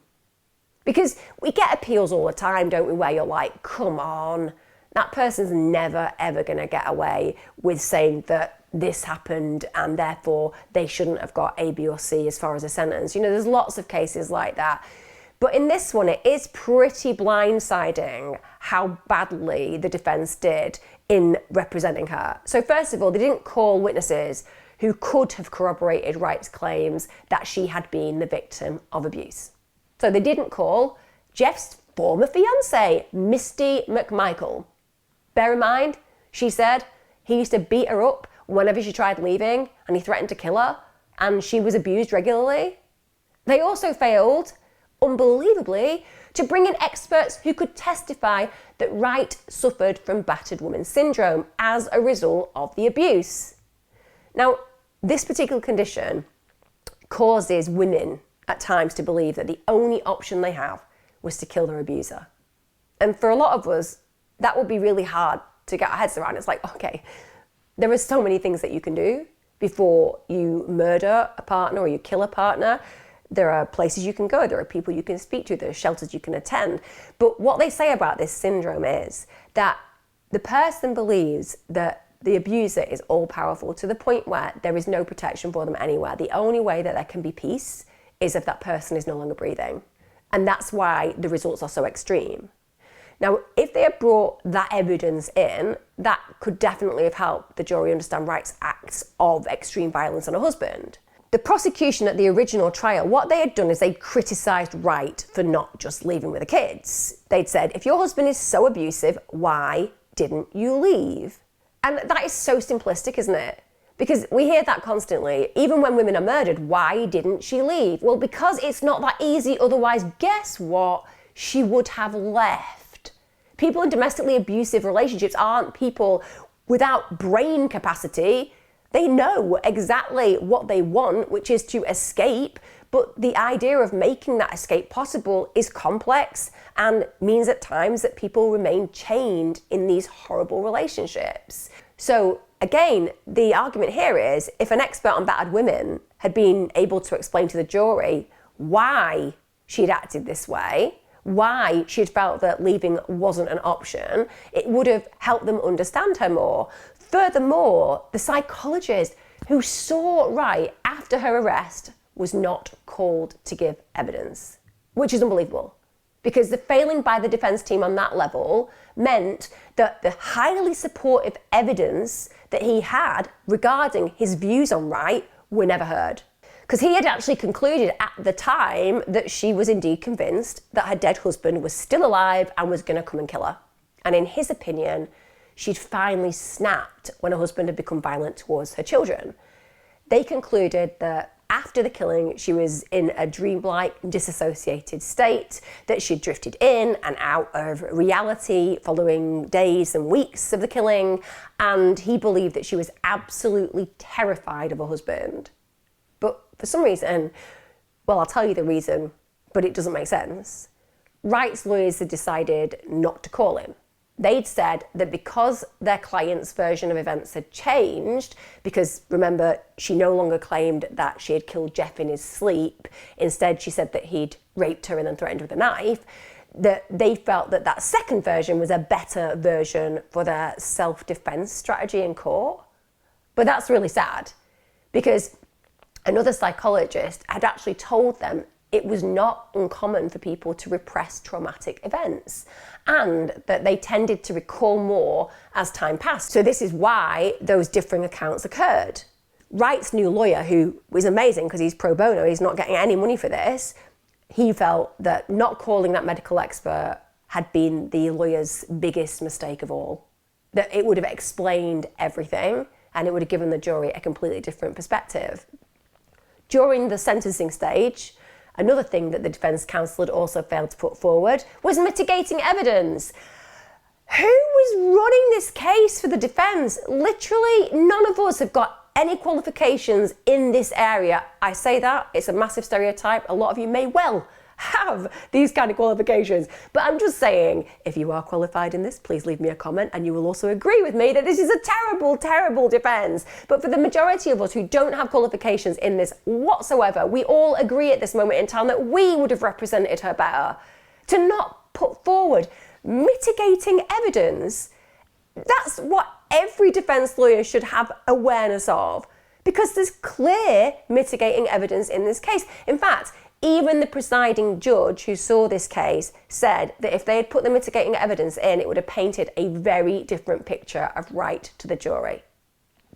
Because we get appeals all the time, don't we, where you're like, come on, that person's never, ever going to get away with saying that this happened and therefore they shouldn't have got A, B or C as far as a sentence. You know, there's lots of cases like that. But in this one, it is pretty blindsiding how badly the defense did in representing her. So first of all, they didn't call witnesses who could have corroborated Wright's claims that she had been the victim of abuse. So they didn't call Jeff's former fiancée, Misty McMichael. Bear in mind, she said he used to beat her up whenever she tried leaving and he threatened to kill her and she was abused regularly. They also failed, unbelievably, to bring in experts who could testify that Wright suffered from battered woman syndrome as a result of the abuse. Now, this particular condition causes women at times to believe that the only option they have was to kill their abuser. And for a lot of us, that would be really hard to get our heads around. It's like, okay, there are so many things that you can do before you murder a partner or you kill a partner. There are places you can go, there are people you can speak to, there are shelters you can attend. But what they say about this syndrome is that the person believes that the abuser is all-powerful to the point where there is no protection for them anywhere. The only way that there can be peace is if that person is no longer breathing. And that's why the results are so extreme. Now, if they had brought that evidence in, that could definitely have helped the jury understand Wright's acts of extreme violence on her husband. The prosecution at the original trial, what they had done is they'd criticised Wright for not just leaving with the kids. They'd said, if your husband is so abusive, why didn't you leave? And that is so simplistic, isn't it? Because we hear that constantly. Even when women are murdered, why didn't she leave? Well, because it's not that easy. Otherwise, guess what? She would have left. People in domestically abusive relationships aren't people without brain capacity. They know exactly what they want, which is to escape, But the idea of making that escape possible is complex and means at times that people remain chained in these horrible relationships. So again, the argument here is if an expert on battered women had been able to explain to the jury why she'd acted this way, why she'd felt that leaving wasn't an option, it would have helped them understand her more. Furthermore, the psychologist who saw Wright after her arrest was not called to give evidence, which is unbelievable. Because the failing by the defence team on that level meant that the highly supportive evidence that he had regarding his views on Wright were never heard. Because he had actually concluded at the time that she was indeed convinced that her dead husband was still alive and was going to come and kill her. And in his opinion, she'd finally snapped when her husband had become violent towards her children. They concluded that after the killing, she was in a dreamlike, disassociated state, that she'd drifted in and out of reality following days and weeks of the killing, and he believed that she was absolutely terrified of her husband. But for some reason, well, I'll tell you the reason, but it doesn't make sense. Wright's lawyers had decided not to call him. They'd said that because their client's version of events had changed, because remember, she no longer claimed that she had killed Jeff in his sleep, instead she said that he'd raped her and then threatened with a knife, that they felt that that second version was a better version for their self-defense strategy in court. But that's really sad, because another psychologist had actually told them it was not uncommon for people to repress traumatic events and that they tended to recall more as time passed. So this is why those differing accounts occurred. Wright's new lawyer, who was amazing because he's pro bono, he's not getting any money for this, he felt that not calling that medical expert had been the lawyer's biggest mistake of all. That it would have explained everything and it would have given the jury a completely different perspective. During the sentencing stage, another thing that the defence counsel had also failed to put forward was mitigating evidence. Who was running this case for the defence? Literally, none of us have got any qualifications in this area. I say that, it's a massive stereotype. A lot of you may well have these kind of qualifications. But I'm just saying, if you are qualified in this, please leave me a comment and you will also agree with me that this is a terrible, terrible defence. But for the majority of us who don't have qualifications in this whatsoever, we all agree at this moment in time that we would have represented her better. To not put forward mitigating evidence, that's what every defence lawyer should have awareness of, because there's clear mitigating evidence in this case. In fact, even the presiding judge who saw this case said that if they had put the mitigating evidence in, it would have painted a very different picture of Wright to the jury,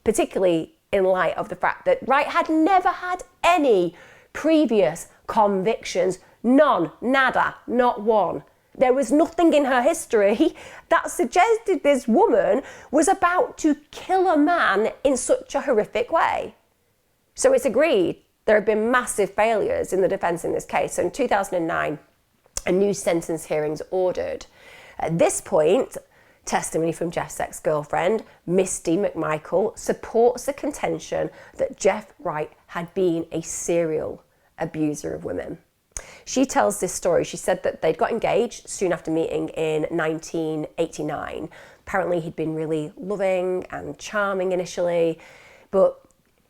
particularly in light of the fact that Wright had never had any previous convictions, none, nada, not one. There was nothing in her history that suggested this woman was about to kill a man in such a horrific way. So it's agreed there have been massive failures in the defence in this case. So in 2009, a new sentence hearing was ordered. At this point, testimony from Jeff's ex-girlfriend, Misty McMichael, supports the contention that Jeff Wright had been a serial abuser of women. She tells this story. She said that they'd got engaged soon after meeting in 1989. Apparently he'd been really loving and charming initially, but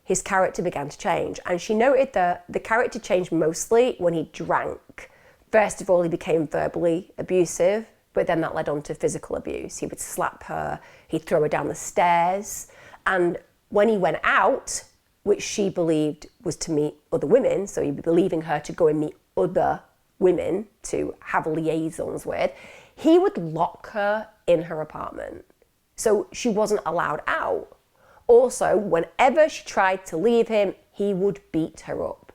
his character began to change. And she noted that the character changed mostly when he drank. First of all, he became verbally abusive, but then that led on to physical abuse. He would slap her, he'd throw her down the stairs. And when he went out, which she believed was to meet other women, so he'd be leaving her to go and meet other women to have liaisons with, he would lock her in her apartment. So she wasn't allowed out. Also, whenever she tried to leave him, he would beat her up.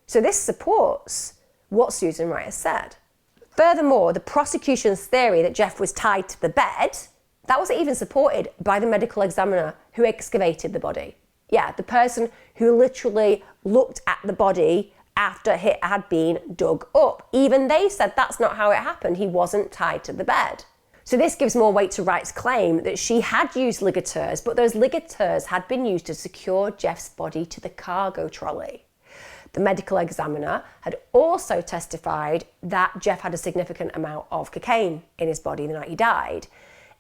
So this supports what Susan Wright has said. Furthermore, the prosecution's theory that Jeff was tied to the bed, that wasn't even supported by the medical examiner who excavated the body. Yeah, the person who literally looked at the body after it had been dug up. Even they said that's not how it happened. He wasn't tied to the bed. So this gives more weight to Wright's claim that she had used ligatures, but those ligatures had been used to secure Jeff's body to the cargo trolley. The medical examiner had also testified that Jeff had a significant amount of cocaine in his body the night he died.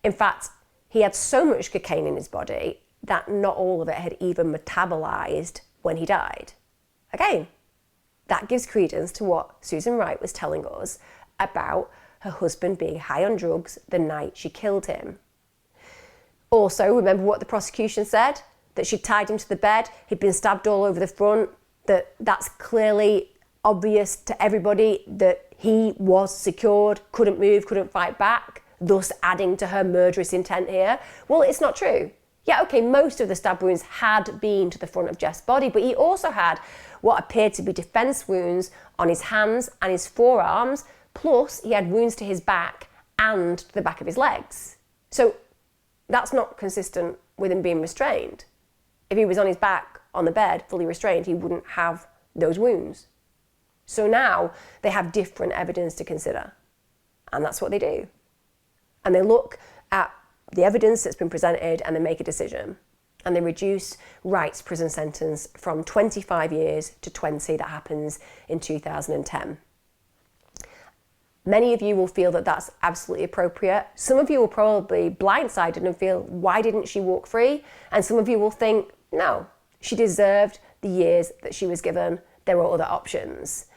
In fact, he had so much cocaine in his body that not all of it had even metabolized when he died. Again, that gives credence to what Susan Wright was telling us about her husband being high on drugs the night she killed him. Also, remember what the prosecution said? That she'd tied him to the bed, he'd been stabbed all over the front, that's clearly obvious to everybody that he was secured, couldn't move, couldn't fight back, thus adding to her murderous intent here. Well, it's not true. Yeah, okay, most of the stab wounds had been to the front of Jeff's body, but he also had what appeared to be defense wounds on his hands and his forearms, plus he had wounds to his back and to the back of his legs. So that's not consistent with him being restrained. If he was on his back on the bed, fully restrained, he wouldn't have those wounds. So now they have different evidence to consider. And that's what they do. And they look at the evidence that's been presented and they make a decision. And they reduce Wright's prison sentence from 25 years to 20. That happens in 2010. Many of you will feel that that's absolutely appropriate. Some of you will probably blindsided and feel, why didn't she walk free? And some of you will think, no, she deserved the years that she was given. There were other options.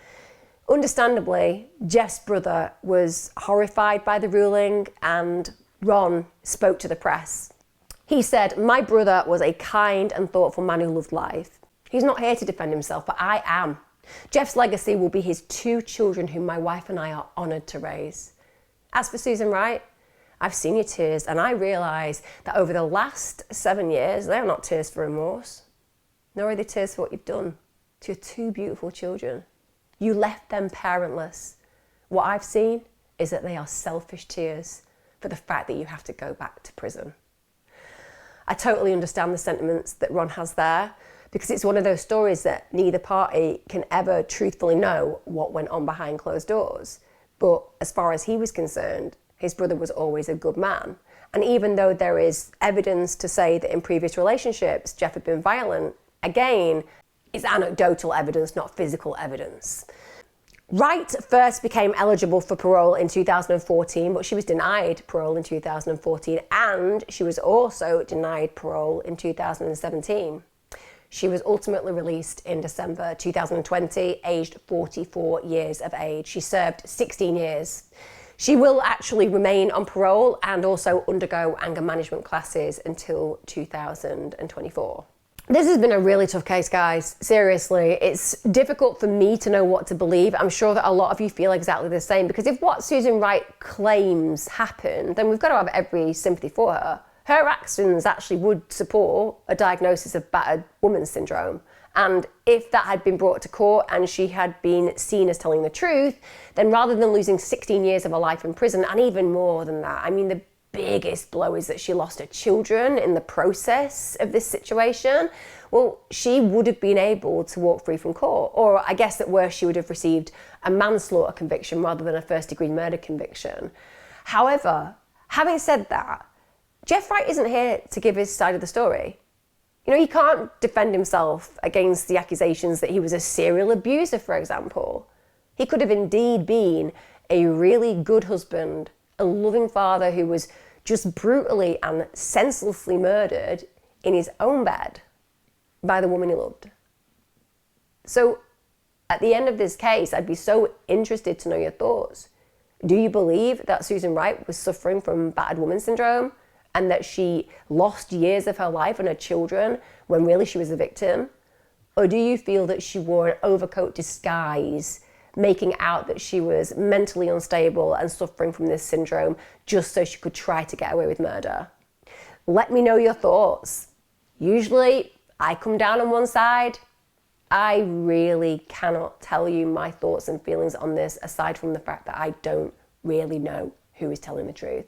Understandably, Jeff's brother was horrified by the ruling, and Ron spoke to the press. He said, "My brother was a kind and thoughtful man who loved life. He's not here to defend himself, but I am. Jeff's legacy will be his 2 children whom my wife and I are honoured to raise." As for Susan Wright, I've seen your tears and I realise that over the last 7 years, they are not tears for remorse, nor are they tears for what you've done to your 2 beautiful children. You left them parentless. What I've seen is that they are selfish tears for the fact that you have to go back to prison. I totally understand the sentiments that Ron has there, because it's one of those stories that neither party can ever truthfully know what went on behind closed doors. But as far as he was concerned, his brother was always a good man. And even though there is evidence to say that in previous relationships Jeff had been violent, again, it's anecdotal evidence, not physical evidence. Wright first became eligible for parole in 2014, but she was denied parole in 2014, and she was also denied parole in 2017. She was ultimately released in December 2020, aged 44 years of age. She served 16 years. She will actually remain on parole and also undergo anger management classes until 2024. This has been a really tough case, guys. Seriously, it's difficult for me to know what to believe. I'm sure that a lot of you feel exactly the same, because if what Susan Wright claims happened, then we've got to have every sympathy for her. Her actions actually would support a diagnosis of battered woman syndrome. And if that had been brought to court and she had been seen as telling the truth, then rather than losing 16 years of her life in prison, and even more than that, I mean, the biggest blow is that she lost her children in the process of this situation. Well, she would have been able to walk free from court. Or I guess at worst, she would have received a manslaughter conviction rather than a first-degree murder conviction. However, having said that, Jeff Wright isn't here to give his side of the story. You know, he can't defend himself against the accusations that he was a serial abuser, for example. He could have indeed been a really good husband, a loving father who was just brutally and senselessly murdered in his own bed by the woman he loved. So at the end of this case, I'd be so interested to know your thoughts. Do you believe that Susan Wright was suffering from battered woman syndrome and that she lost years of her life and her children when really she was the victim? Or do you feel that she wore an overcoat disguise, making out that she was mentally unstable and suffering from this syndrome just so she could try to get away with murder? Let me know your thoughts. Usually I come down on one side. I really cannot tell you my thoughts and feelings on this, aside from the fact that I don't really know who is telling the truth.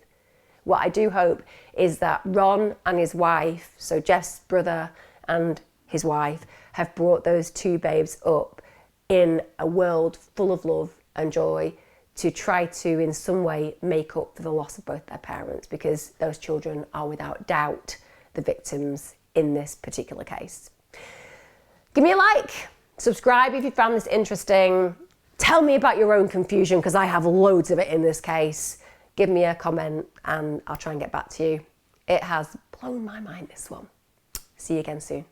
What I do hope is that Ron and his wife, so Jeff's brother and his wife, have brought those 2 babes up in a world full of love and joy to try to in some way make up for the loss of both their parents, because those children are without doubt the victims in this particular case. Give me a like, Subscribe if you found this interesting. Tell me about your own confusion, because I have loads of it in this case. Give me a comment and I'll try and get back to you. It has blown my mind, this one. See you again soon.